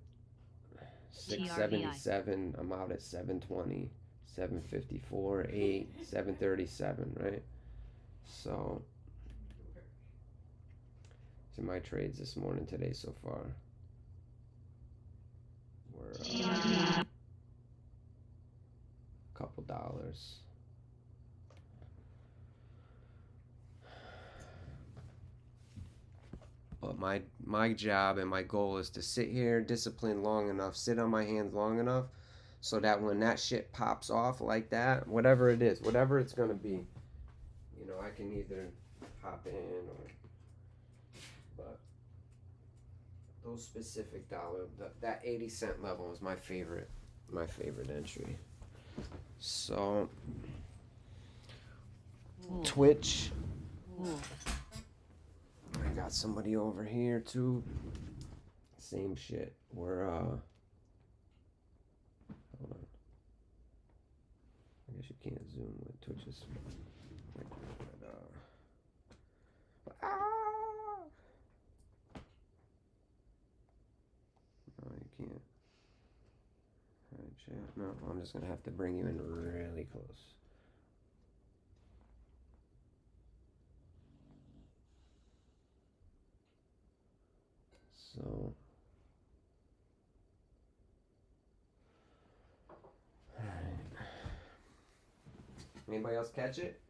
677. I'm out at 720, 754, 8, 737, right? So, to my trades this morning today so far. We're a couple dollars. But my job and my goal is to sit here disciplined long enough, sit on my hands long enough, so that when that shit pops off like that, whatever it is, whatever it's gonna be, you know, I can either hop in or. But those specific that 80 cent level is my favorite entry. So Twitch. I got somebody over here too. Same shit. We're hold on. I guess you can't zoom with Twitch's. No, you can't. Alright, chat. No, I'm just gonna have to bring you in really close. So, alright. Anybody else catch it?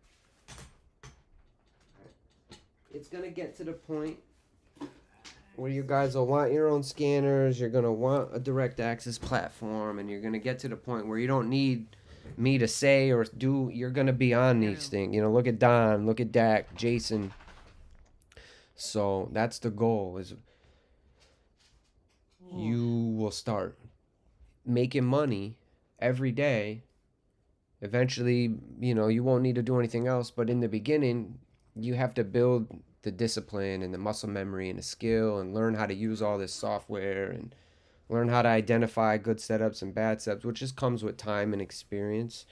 It's gonna get to the point where you guys will want your own scanners, you're gonna want a direct access platform, and you're gonna get to the point where you don't need me to say or do. You're gonna be on these things. You know, look at Don, look at Dak, Jason. So that's the goal. Is you will start making money every day. Eventually, you know, you won't need to do anything else. But in the beginning, you have to build the discipline and the muscle memory and the skill and learn how to use all this software and learn how to identify good setups and bad setups, which just comes with time and experience.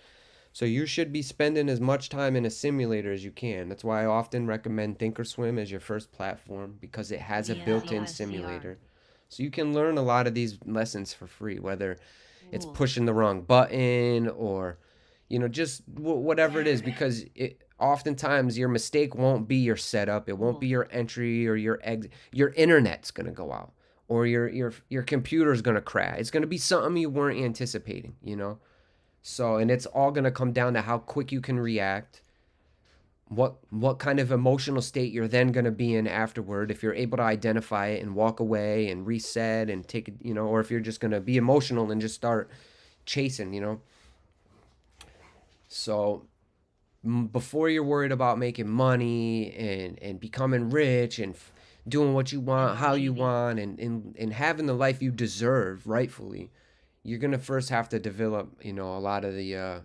So you should be spending as much time in a simulator as you can. That's why I often recommend Thinkorswim as your first platform, because it has a built-in simulator. So you can learn a lot of these lessons for free, whether it's pushing the wrong button or, you know, just whatever it is, because oftentimes your mistake won't be your setup, it won't be your entry or your exit. Your internet's gonna go out, or your computer's gonna crash. It's gonna be something you weren't anticipating, you know. So, and it's all gonna come down to how quick you can react, what kind of emotional state you're then gonna be in afterward, if you're able to identify it and walk away and reset and take it, you know, or if you're just gonna be emotional and just start chasing, you know. So before you're worried about making money and becoming rich and doing what you want, how you want, and having the life you deserve rightfully, you're gonna first have to develop, you know, a lot of the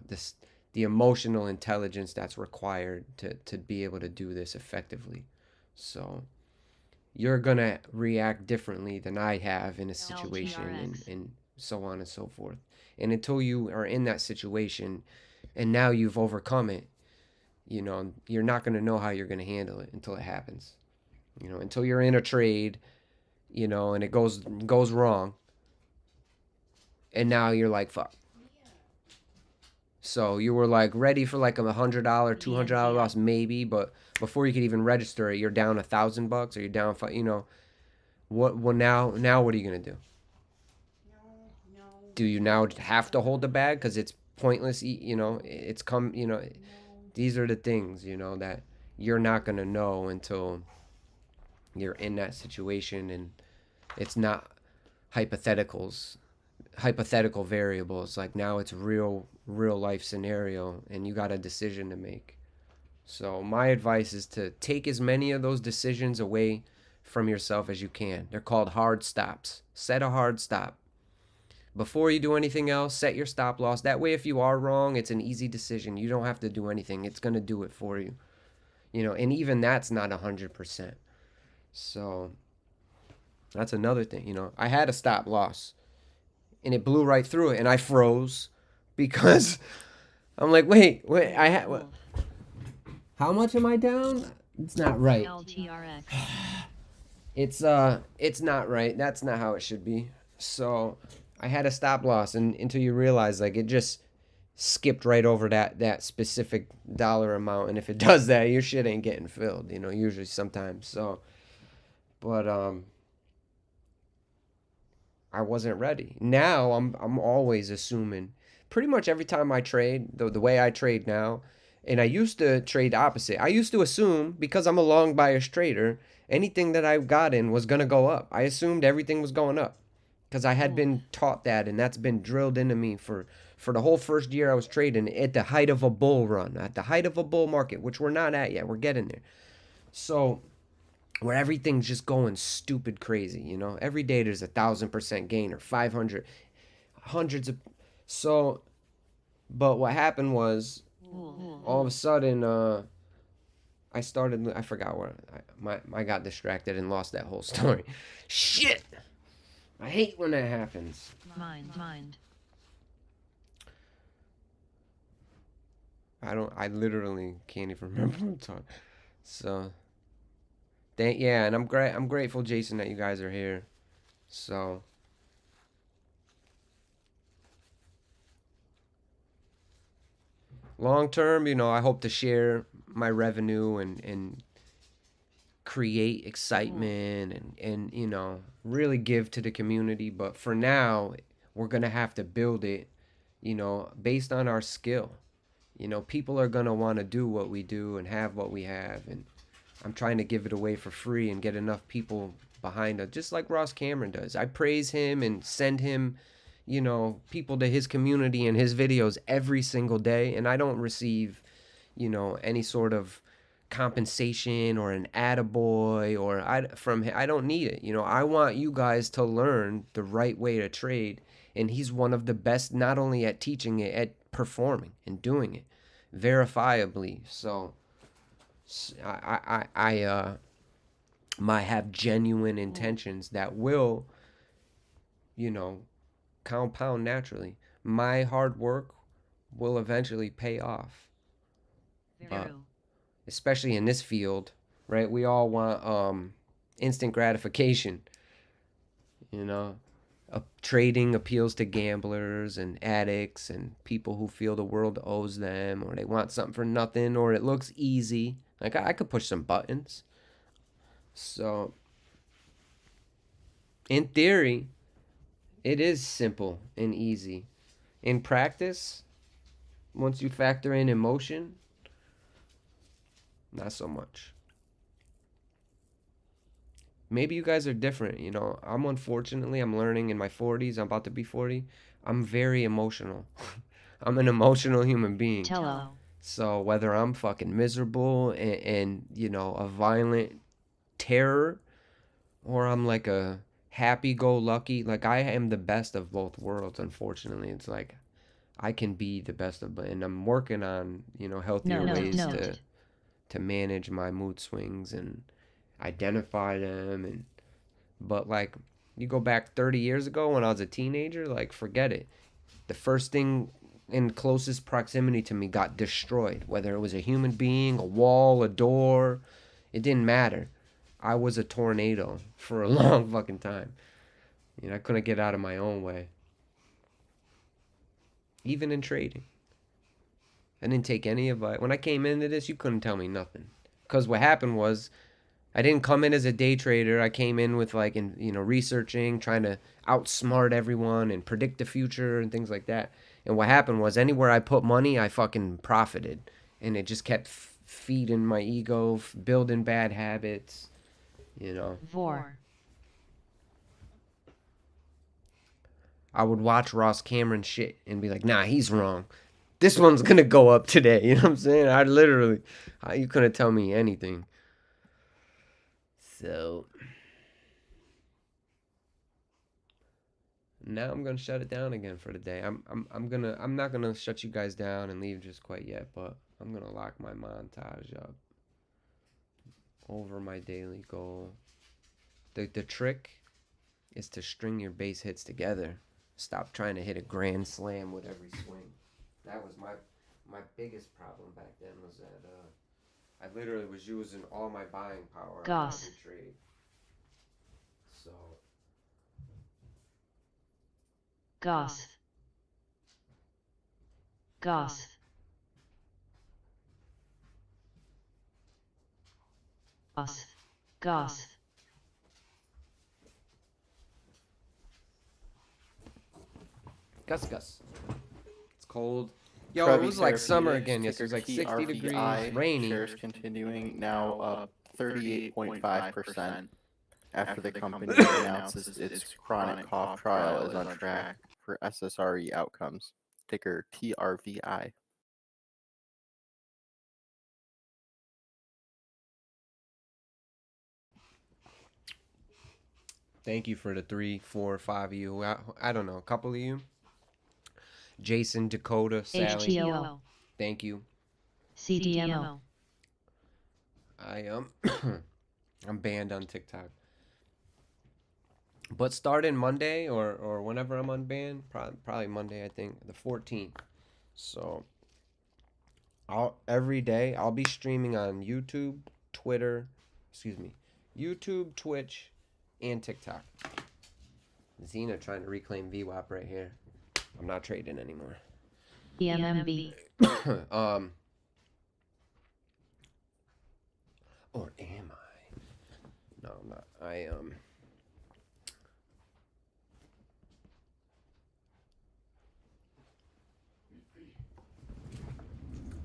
emotional intelligence that's required to be able to do this effectively. So you're gonna react differently than I have in a situation, and so on and so forth. And until you are in that situation and now you've overcome it, you know, you're not going to know how you're going to handle it until it happens. You know, until you're in a trade, you know, and it goes wrong, and now you're like, fuck. So you were like ready for like $100, $200 loss maybe, but before you could even register it, you're down $1,000 or you're down, you know, what? Well, now what are you gonna do? Do you now have to hold the bag because it's pointless? You know, it's come. You know, these are the things, you know, that you're not gonna know until you're in that situation, and it's not hypothetical variables. Like now it's real life scenario, and you got a decision to make. So my advice is to take as many of those decisions away from yourself as you can. They're called hard stops. Set a hard stop. Before you do anything else, set your stop loss. That way, if you are wrong, it's an easy decision. You don't have to do anything. It's going to do it for you. And even that's not 100%. So that's another thing. I had a stop loss and it blew right through it and I froze because I'm like, wait, I had what? How much am I down? It's not right. LTRX. It's not right. That's not how it should be. So I had a stop loss and until you realize like it just skipped right over that specific dollar amount, and if it does that, your shit ain't getting filled, usually sometimes. So but I wasn't ready. Now I'm always assuming pretty much every time I trade, the way I trade now, and I used to trade the opposite. I used to assume because I'm a long bias trader, anything that I got in was gonna go up. I assumed everything was going up because I had been taught that, and that's been drilled into me for the whole first year I was trading at the height of a bull run, at the height of a bull market, which we're not at yet. We're getting there. So where everything's just going stupid crazy, every day there's 1,000% gain or 500, hundreds of. So, but what happened was all of a sudden, I forgot where I got distracted and lost that whole story. Shit! I hate when that happens. Mind. I literally can't even remember what I'm talking. So, and I'm grateful, Jason, that you guys are here. So, long term, I hope to share my revenue and create excitement and really give to the community. But for now, we're going to have to build it, based on our skill. People are going to want to do what we do and have what we have. And I'm trying to give it away for free and get enough people behind it, just like Ross Cameron does. I praise him and send him, people to his community and his videos every single day. And I don't receive, any sort of compensation or an attaboy from him. I don't need it. I want you guys to learn the right way to trade. And he's one of the best, not only at teaching it, at performing and doing it verifiably. So I might have genuine intentions that will, compound naturally. My hard work will eventually pay off. But especially in this field, right? We all want instant gratification. Trading appeals to gamblers and addicts and people who feel the world owes them, or they want something for nothing, or it looks easy. Like I could push some buttons. So, in theory, it is simple and easy. In practice, once you factor in emotion, not so much. Maybe you guys are different, I'm learning in my 40s. I'm about to be 40. I'm very emotional. I'm an emotional human being. Tello. So whether I'm fucking miserable and a violent terror, or I'm like a happy-go-lucky, like I am the best of both worlds, unfortunately. It's like I can be the best of, and I'm working on, healthier ways to manage my mood swings and identify them. But like you go back 30 years ago when I was a teenager, like forget it. The first thing in closest proximity to me got destroyed, whether it was a human being, a wall, a door, it didn't matter. I was a tornado for a long fucking time. I couldn't get out of my own way. Even in trading. I didn't take any advice. When I came into this, you couldn't tell me nothing. Because what happened was, I didn't come in as a day trader. I came in with researching, trying to outsmart everyone and predict the future and things like that. And what happened was, anywhere I put money, I fucking profited. And it just kept feeding my ego, building bad habits, Vor. I would watch Ross Cameron shit and be like, nah, he's wrong. This one's gonna go up today. You know what I'm saying? You couldn't tell me anything. So now I'm gonna shut it down again for the day. I'm not gonna shut you guys down and leave just quite yet, but I'm gonna lock my montage up over my daily goal. The trick is to string your base hits together. Stop trying to hit a grand slam with every swing. That was my biggest problem back then, was that I literally was using all my buying power on Goss. every trade. So Goss. Goss. Goss. Goss. Gus. It's cold. Yo, it Trevi was like summer Therapeutics, again. Yes, it was like 60 ticker degrees, TRVI, rainy. shares continuing now up 38.5% after the company announces its chronic cough trial is on track for SSRE outcomes. Ticker TRVI. Thank you for the 3, 4, 5 of you. I don't know, a couple of you. Jason, Dakota, Sally. HTOO. Thank you. CDMO. I'm banned on TikTok. But starting Monday or whenever I'm unbanned, probably Monday, I think, the 14th. So every day I'll be streaming on YouTube, YouTube, Twitch, and TikTok. Xena trying to reclaim VWAP right here. I'm not trading anymore. EMMB. Or am I? No, I'm not.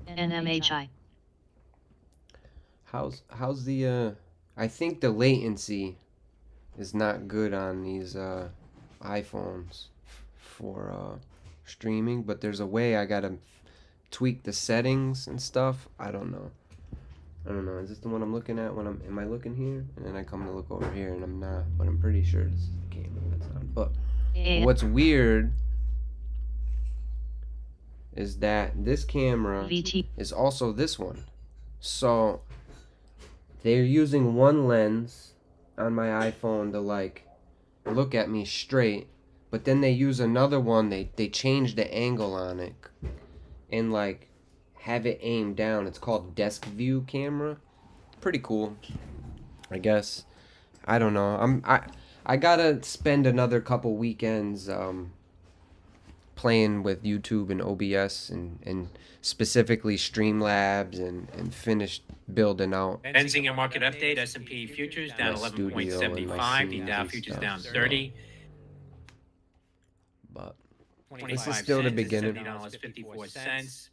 NMHI. How's the I think the latency is not good on these iPhones for streaming, but there's a way I gotta tweak the settings and stuff. I don't know. Is this the one I'm looking at when am I looking here? And then I come to look over here and I'm not, but I'm pretty sure this is the camera that's on. But what's weird is that this camera VT. is also this one. So they're using one lens on my iPhone to like look at me straight, but then they use another one, they change the angle on it and like have it aimed down. It's called desk view camera. Pretty cool, I guess. I don't know. I gotta spend another couple weekends playing with YouTube and OBS and specifically Streamlabs and finish building out. Benzing your market update, S&P futures down My studio and my 11.75, the scenes Dow and futures stuff, down so- 30. But 25 this is still the cents, beginning. $70.54.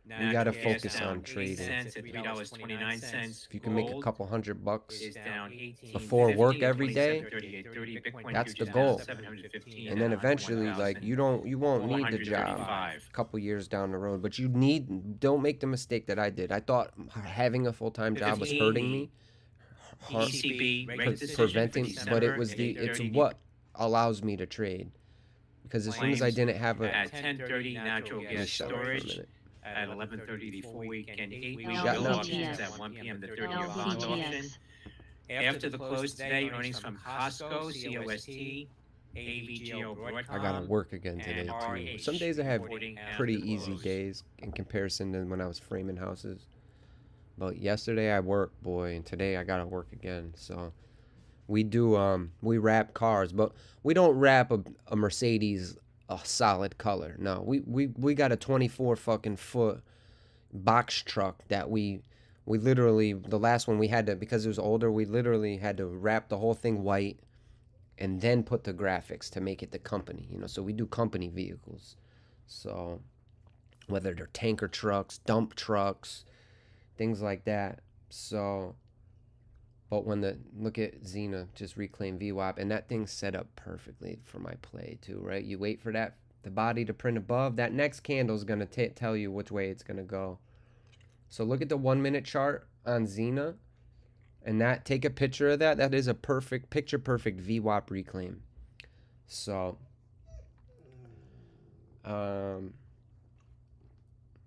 We gotta Natural gas focus down on 80 trading. cents at $3.29. If you can make a Gold couple $100 is down 18 before work every day, 28.30. Bitcoin that's the futures goal. down 715 and then down eventually, like you won't need the job 135. a couple years down the road. But don't make the mistake that I did. I thought having a full-time job was hurting me, ECB rate decision for preventing, but it December was at it's 8:30. what allows me to trade. Because as soon as I didn't have a, At 10:30 natural let me gas shut up for a storage. minute. At 11:30 the 4-week and 8-week Shut bill up. options at 1 p.m. the 30-year bond auction. LVTX. After the close today, earnings from Costco, COST, AVGO Broadcom. I gotta work again today too. Some days I have pretty easy days in comparison to when I was framing houses. But yesterday I worked, boy, and today I gotta work again. So we we wrap cars, but we don't wrap a Mercedes a solid color. No, we got a 24 fucking foot box truck that we literally, the last one we had to, because it was older, we literally had to wrap the whole thing white and then put the graphics to make it the company, so we do company vehicles. So whether they're tanker trucks, dump trucks, things like that. So but look at Xena just reclaim VWAP, and that thing's set up perfectly for my play too, right? You wait for the body to print above. That next candle's gonna tell you which way it's gonna go. So look at the 1 minute chart on Xena, and take a picture of that. That is a picture perfect VWAP reclaim. So, um,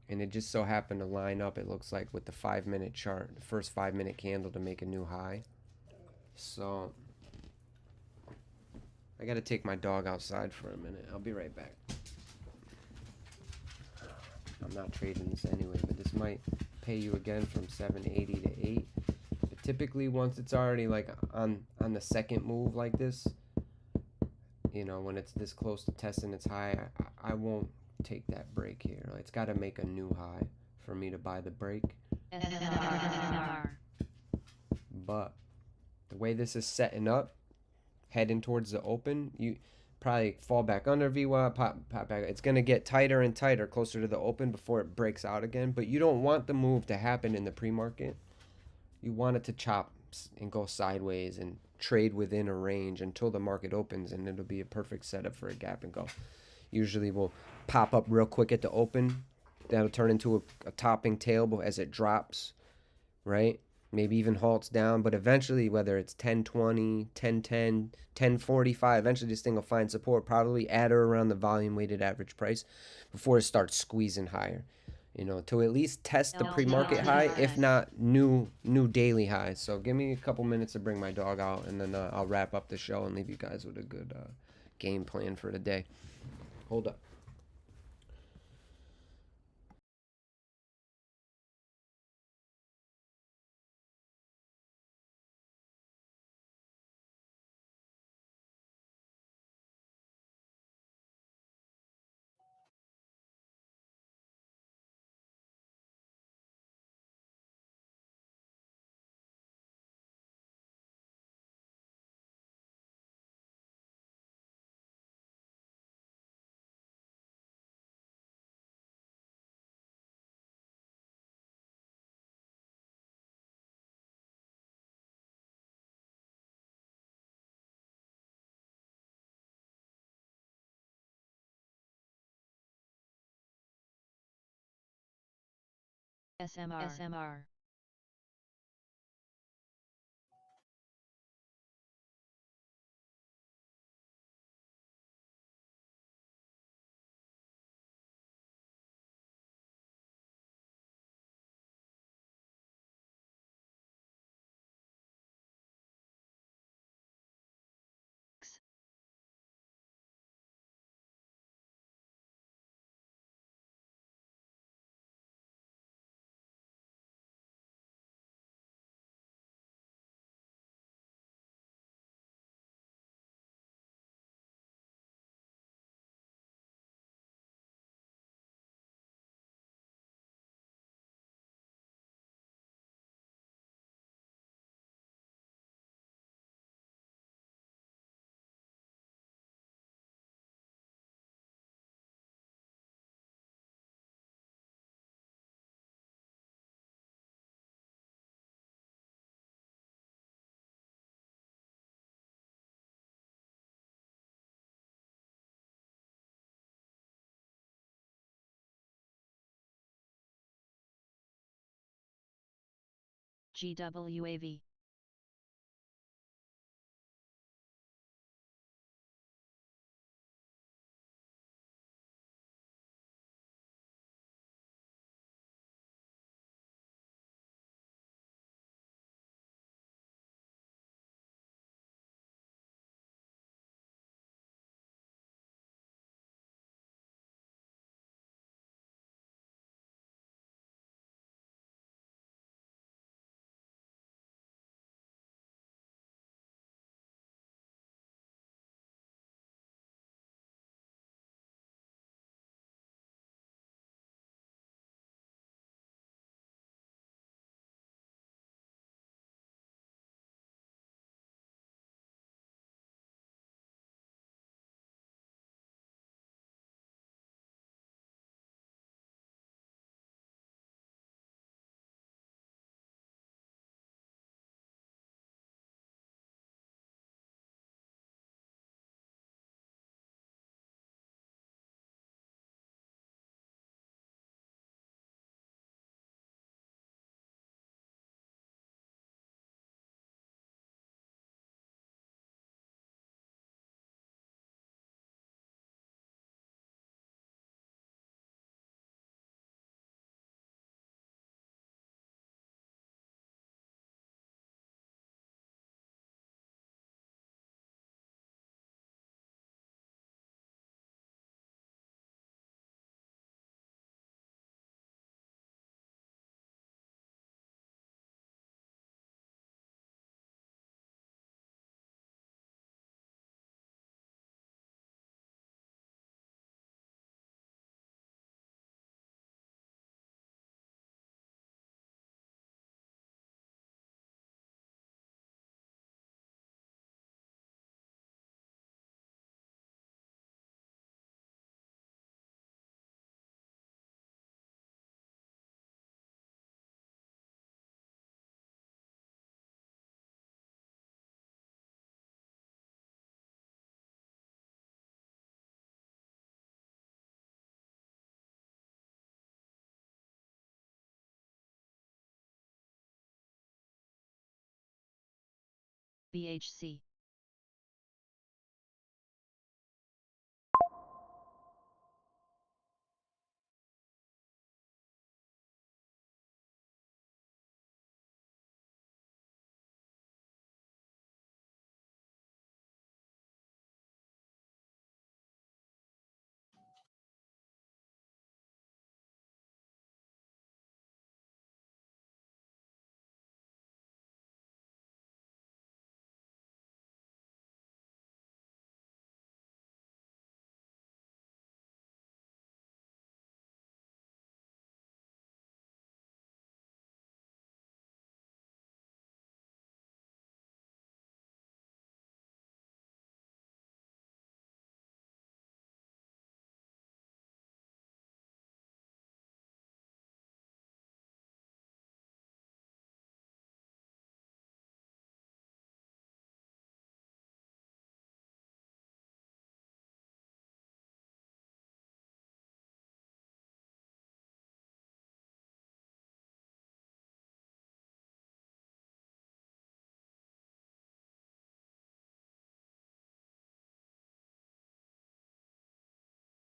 and it just so happened to line up, it looks like, with the 5 minute chart, the first 5 minute candle to make a new high. So, I gotta take my dog outside for a minute. I'll be right back. I'm not trading this anyway, but this might pay you again from 780 to 8. But typically, once it's already like on the second move like this, you know, when it's this close to testing its high, I won't take that break here. It's got to make a new high for me to buy the break. SMR. But the way this is setting up, heading towards the open, you probably fall back under VWAP, pop back. It's going to get tighter and tighter closer to the open before it breaks out again. But you don't want the move to happen in the pre-market. You want it to chop and go sideways and trade within a range until the market opens, and it'll be a perfect setup for a gap and go. Usually will pop up real quick at the open. That'll turn into a topping tail as it drops, right? Maybe even halts down, but eventually, whether it's 1020, 1010, 1045, eventually this thing will find support, probably at or around the volume weighted average price before it starts squeezing higher. You know, to at least test the pre-market high, if not new daily high. So give me a couple minutes to bring my dog out, and then I'll wrap up the show and leave you guys with a good game plan for the day. Hold up. SMR. GWAV. BHC.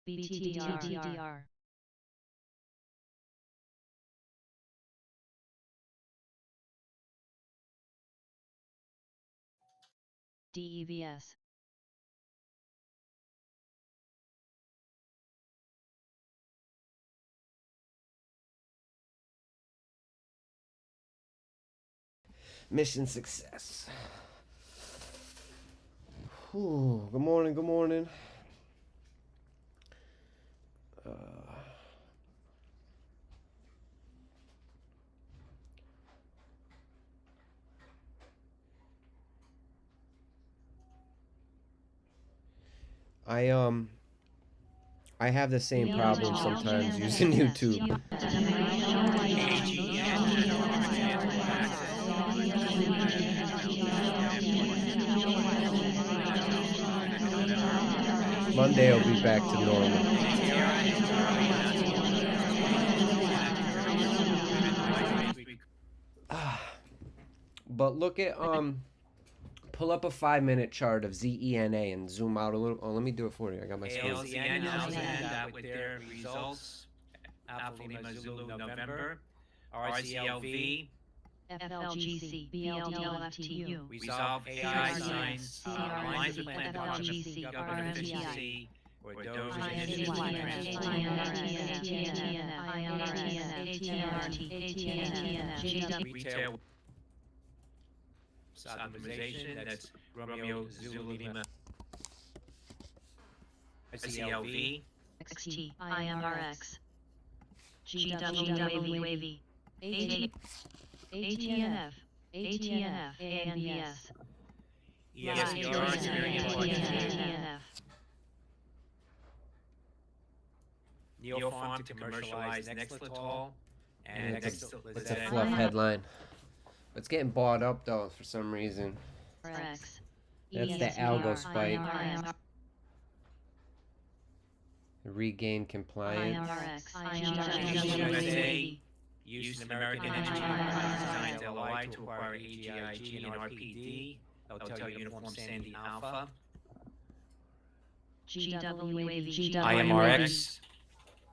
BTDR. DEVS. Mission success. Whew, good morning, good morning. I have the same problem sometimes using YouTube. Monday will be back to normal. But look at pull up a 5-minute chart of ZENA and zoom out a little. Oh, let me do it for you. I got my screen. ALZN now that with their results. Alpha Lima Zulu November. RCLV. FLGC, BLTLFTU, Resolve AI signs. Lines of plan FLGC, government efficiency. Or those retail optimization, that's Romeo Zulu Lima CLV, XT, IMRX, GWAV, ATNF, ANBS, ESPR is very important. Neofarm to commercialize Nexletol and It's a fluff headline. It's getting bought up though for some reason. That's the algo spike. Regain compliance. USA used an American engineering designed LOI to acquire AGIG and RPD. They'll tell you Uniform Sandy Alpha. IMRX.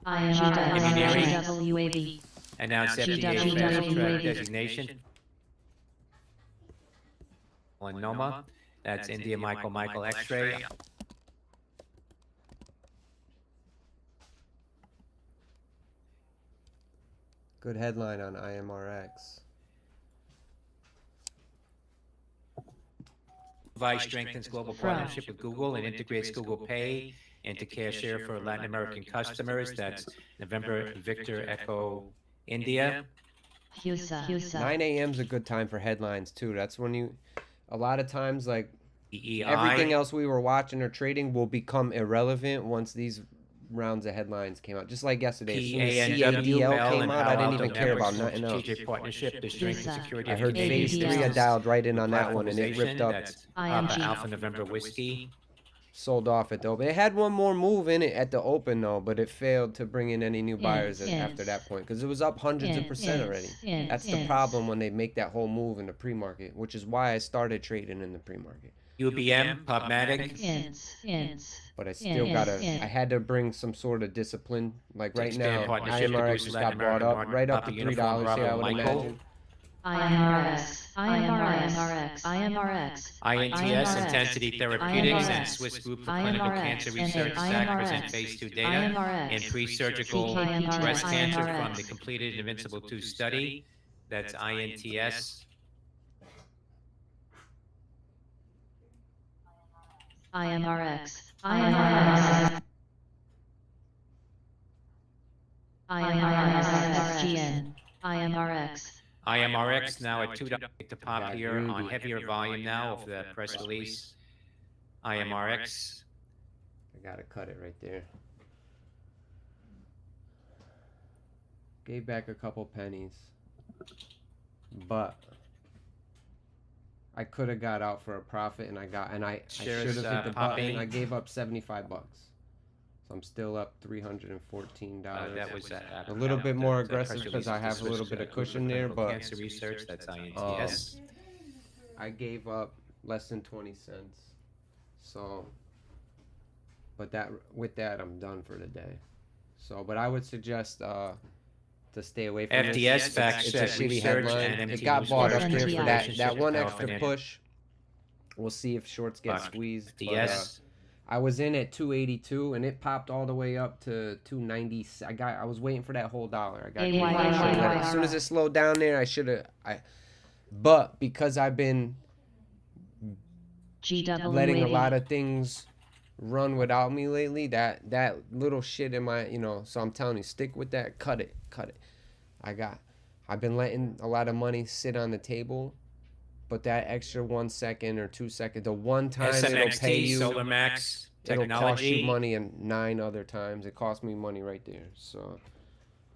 GWAV. Announced FDA fast track designation. Melanoma, that's India Michael X-ray. Good headline on IMRX. Device strengthens global partnership with Google and integrates Google Pay into CareShare for Latin American customers. That's November Victor Echo India. 9 a.m. is a good time for headlines too. That's when you, a lot of times, like EEI. everything else we were watching or trading will become irrelevant once these rounds of headlines came out. Just like yesterday, as soon as CADL came out, I didn't even care about nothing else. Strategic partnership, the strength and security. I heard phase 3, I dialed right in on that one, and it ripped up. Alpha November Whiskey. sold off at the open. It had one more move in it at the open though, but it failed to bring in any new buyers after that point because it was up hundreds of percent already. That's the problem when they make that whole move in the pre-market, which is why I started trading in the pre-market. UBM, Pubmatic. But I still gotta. I had to bring some sort of discipline. Like right now, Expand partnership to IMRX boost just Latin got bought American up market, right up Papa to Uniform, $3 here. I Bravo, would Michael. imagine. INTS, Intensity Therapeutics, and Swiss Group for Clinical Cancer Research, SAC, present phase 2 data in pre-surgical breast cancer from the completed Invincible 2 study. That's INTS. IMRX now at $2 to pop here on heavier volume now of the press release. IMRX. I gotta cut it right there. Gave back a couple pennies, but I could have got out for a profit, and I should have hit the button. I gave up $75, so I'm still up $314. That was a little bit more aggressive because I have a little bit of cushion there, but cancer research. That's INTS. I gave up less than 20 cents. So, but with that, I'm done for the day. So, but I would suggest to stay away from FDS this. facts It's a check shitty research headline. and It MT got bought up research. there for that Relationship one to extra confident. push. We'll see if shorts get squeezed. But, DS. I was in at 282 and it popped all the way up to 290. I was waiting for that whole dollar. I got as soon as it slowed down there, I should have. But because I've been letting a lot of things run without me lately, that little shit in my, so I'm telling you, stick with that. Cut it. I've been letting a lot of money sit on the table, but that extra 1 second or 2 seconds, the one time it'll pay you, Solar Max it'll cost you Technology. money, and 9 other times it cost me money right there. So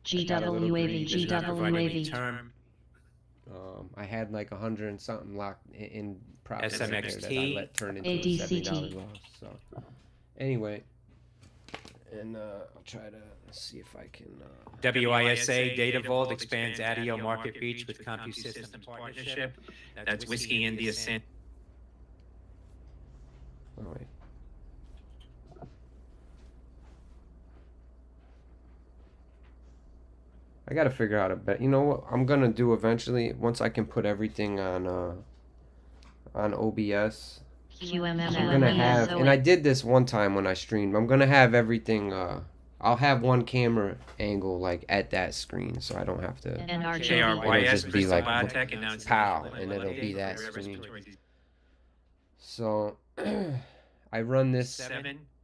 Does not provide any term. I had like 100 and something locked in profit right there that I SMXT. let turn into a $70 loss. So anyway, and I'll try to see if I can. WISA Data Vault expands ADIO market reach with CompuSystem partnership. That's Whiskey India Sin. Oh wait. I gotta figure out a bet. You know what I'm gonna do eventually once I can put everything on OBS. I'm gonna have, and I did this one time when I streamed. I'm gonna have everything. I'll have one camera angle like at that screen, so I don't have to. It'll just be like pow, and it'll be that screen. So I run this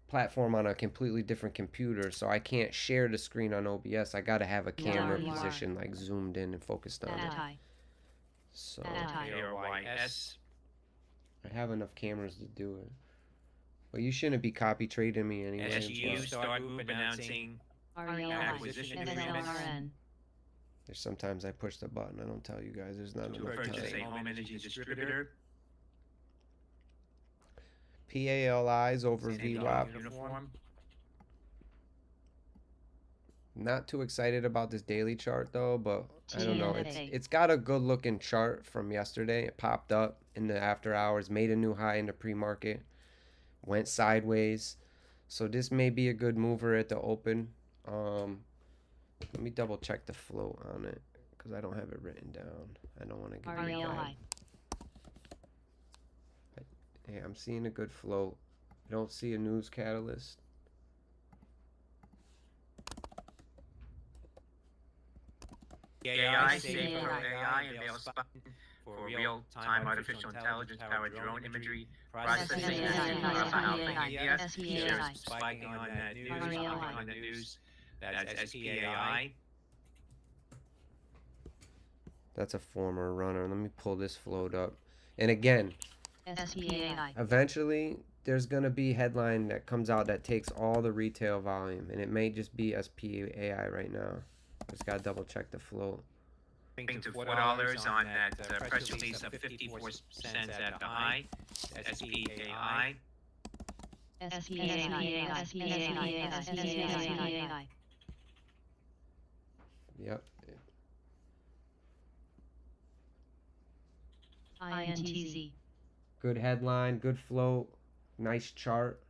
platform on a completely different computer, so I can't share the screen on OBS. I gotta have a camera position like zoomed in and focused on it. So I have enough cameras to do it. But you shouldn't be copy trading me anyway. SGU Star Group announcing acquisition agreements. There's sometimes I push the button. I don't tell you guys. There's not To enough purchase a time. home energy distributor. PALIs over VWAP. Uniform. Not too excited about this daily chart though, but I don't know. It's got a good looking chart from yesterday. It popped up in the after hours, made a new high in the pre-market, went sideways. So this may be a good mover at the open. Let me double check the float on it because I don't have it written down. I don't want to give you a bad. Yeah, I'm seeing a good float. I don't see a news catalyst. AI, safer AI, avails for real-time artificial intelligence-powered drone imagery processing. Shares spiking on that news. That's SPAI. That's a former runner. Let me pull this float up. And again, eventually there's going to be a headline that comes out that takes all the retail volume, and it may just be SPAI right now. Just got to double check the float. To $4 on that press release of 54 cents at the high. SPAI. SPAI. Yep. INTZ. Good headline, good float, nice chart.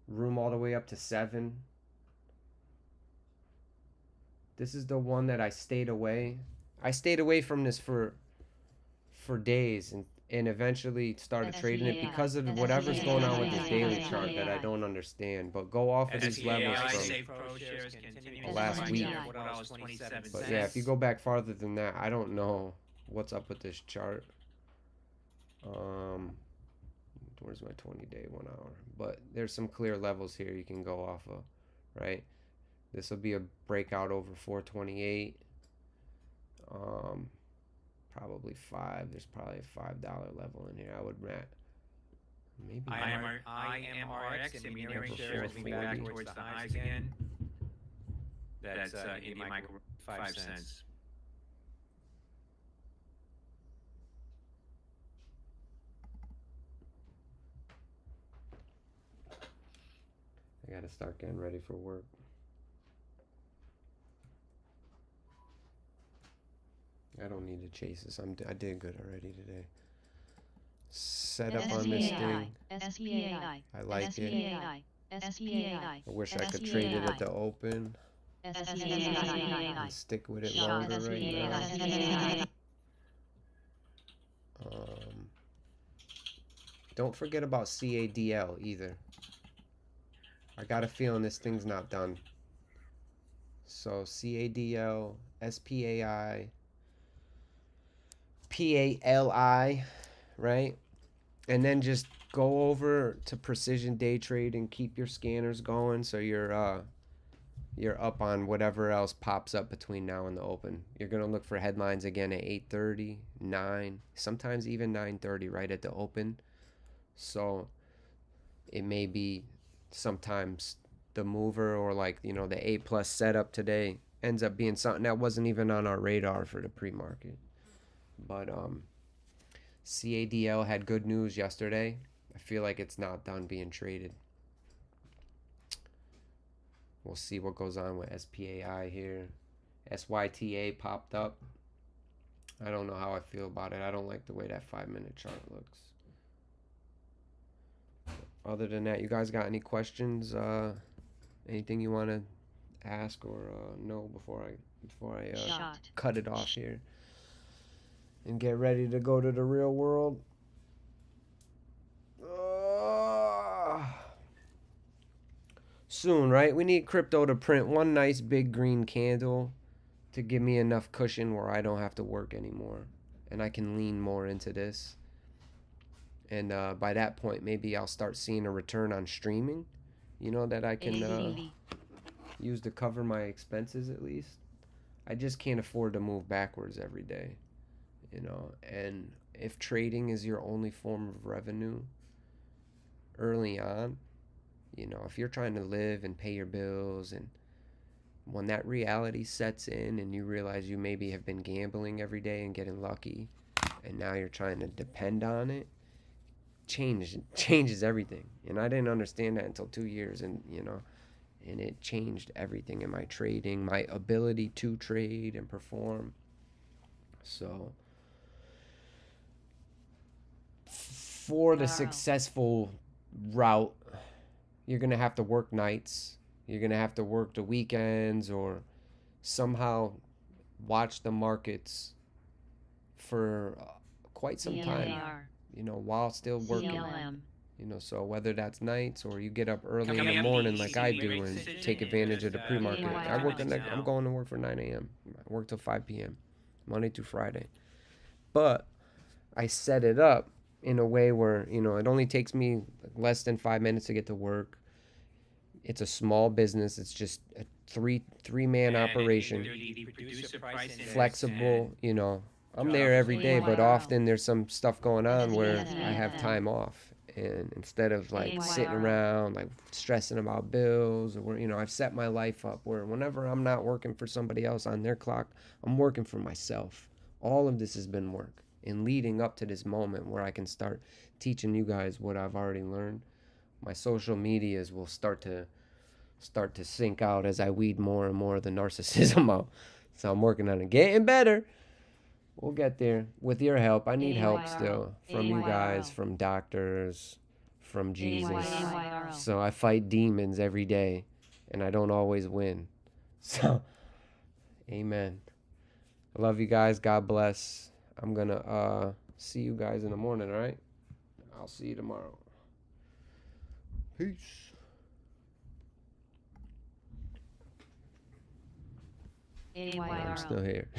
Room all the way up to 7. This is the one that I stayed away. I stayed away from this for days and eventually started trading it because of whatever's going on with this daily chart that I don't understand. But go off of these levels SPAI from Safe Pro shares continue last to week. rise at $4.27. But yeah, if you go back farther than that, I don't know what's up with this chart. Where's my 20-day 1 hour? But there's some clear levels here you can go off of, right? This will be a breakout over 428. Probably 5. There's probably a $5 level in here. I would maybe IMRX and nearing shares moving back towards the highs again. That's India Micro 5 cents. I gotta start getting ready for work. I don't need to chase this. I did good already today. Set up on this thing. SPAI. I like it. SPAI. I wish I could trade it at the open and stick with it longer right now. Don't forget about CADL either. I got a feeling this thing's not done. So CADL, SPAI, PALI, right? And then just go over to precision day trade and keep your scanners going so you're up on whatever else pops up between now and the open. You're gonna look for headlines again at 8:30, 9, sometimes even 9:30 right at the open. So it may be sometimes the mover or like the A+ setup today ends up being something that wasn't even on our radar for the pre-market. But CADL had good news yesterday. I feel like it's not done being traded. We'll see what goes on with SPAI here. SYTA popped up. I don't know how I feel about it. I don't like the way that 5-minute chart looks. Other than that, you guys got any questions? Anything you want to ask or know before I cut it off here and get ready to go to the real world? Soon, right? We need crypto to print one nice big green candle to give me enough cushion where I don't have to work anymore and I can lean more into this. And by that point, maybe I'll start seeing a return on streaming, that I can use to cover my expenses at least. I just can't afford to move backwards every day, and if trading is your only form of revenue early on, if you're trying to live and pay your bills, and when that reality sets in and you realize you maybe have been gambling every day and getting lucky, and now you're trying to depend on it, changes everything. And I didn't understand that until 2 years, and it changed everything in my trading, my ability to trade and perform. So for the successful route, you're gonna have to work nights, you're gonna have to work the weekends, or somehow watch the markets for quite some time, while still working. So whether that's nights or you get up early in the morning like I do and take advantage of the pre-market. I'm going to work for 9 a.m. I work till 5 p.m. Monday through Friday. But I set it up in a way where, it only takes me less than 5 minutes to get to work. It's a small business. It's just a three-man operation. Flexible, I'm there every day, but often there's some stuff going on where I have time off. And instead of like sitting around like stressing about bills, or I've set my life up where whenever I'm not working for somebody else on their clock, I'm working for myself. All of this has been work. And leading up to this moment where I can start teaching you guys what I've already learned, my social medias will start to sink out as I weed more and more of the narcissism out. So I'm working on it, getting better. We'll get there with your help. I need help still from you guys, from doctors, from Jesus. So I fight demons every day, and I don't always win. So, amen. I love you guys. God bless. I'm gonna see you guys in the morning. All right. I'll see you tomorrow. Peace. I'm still here.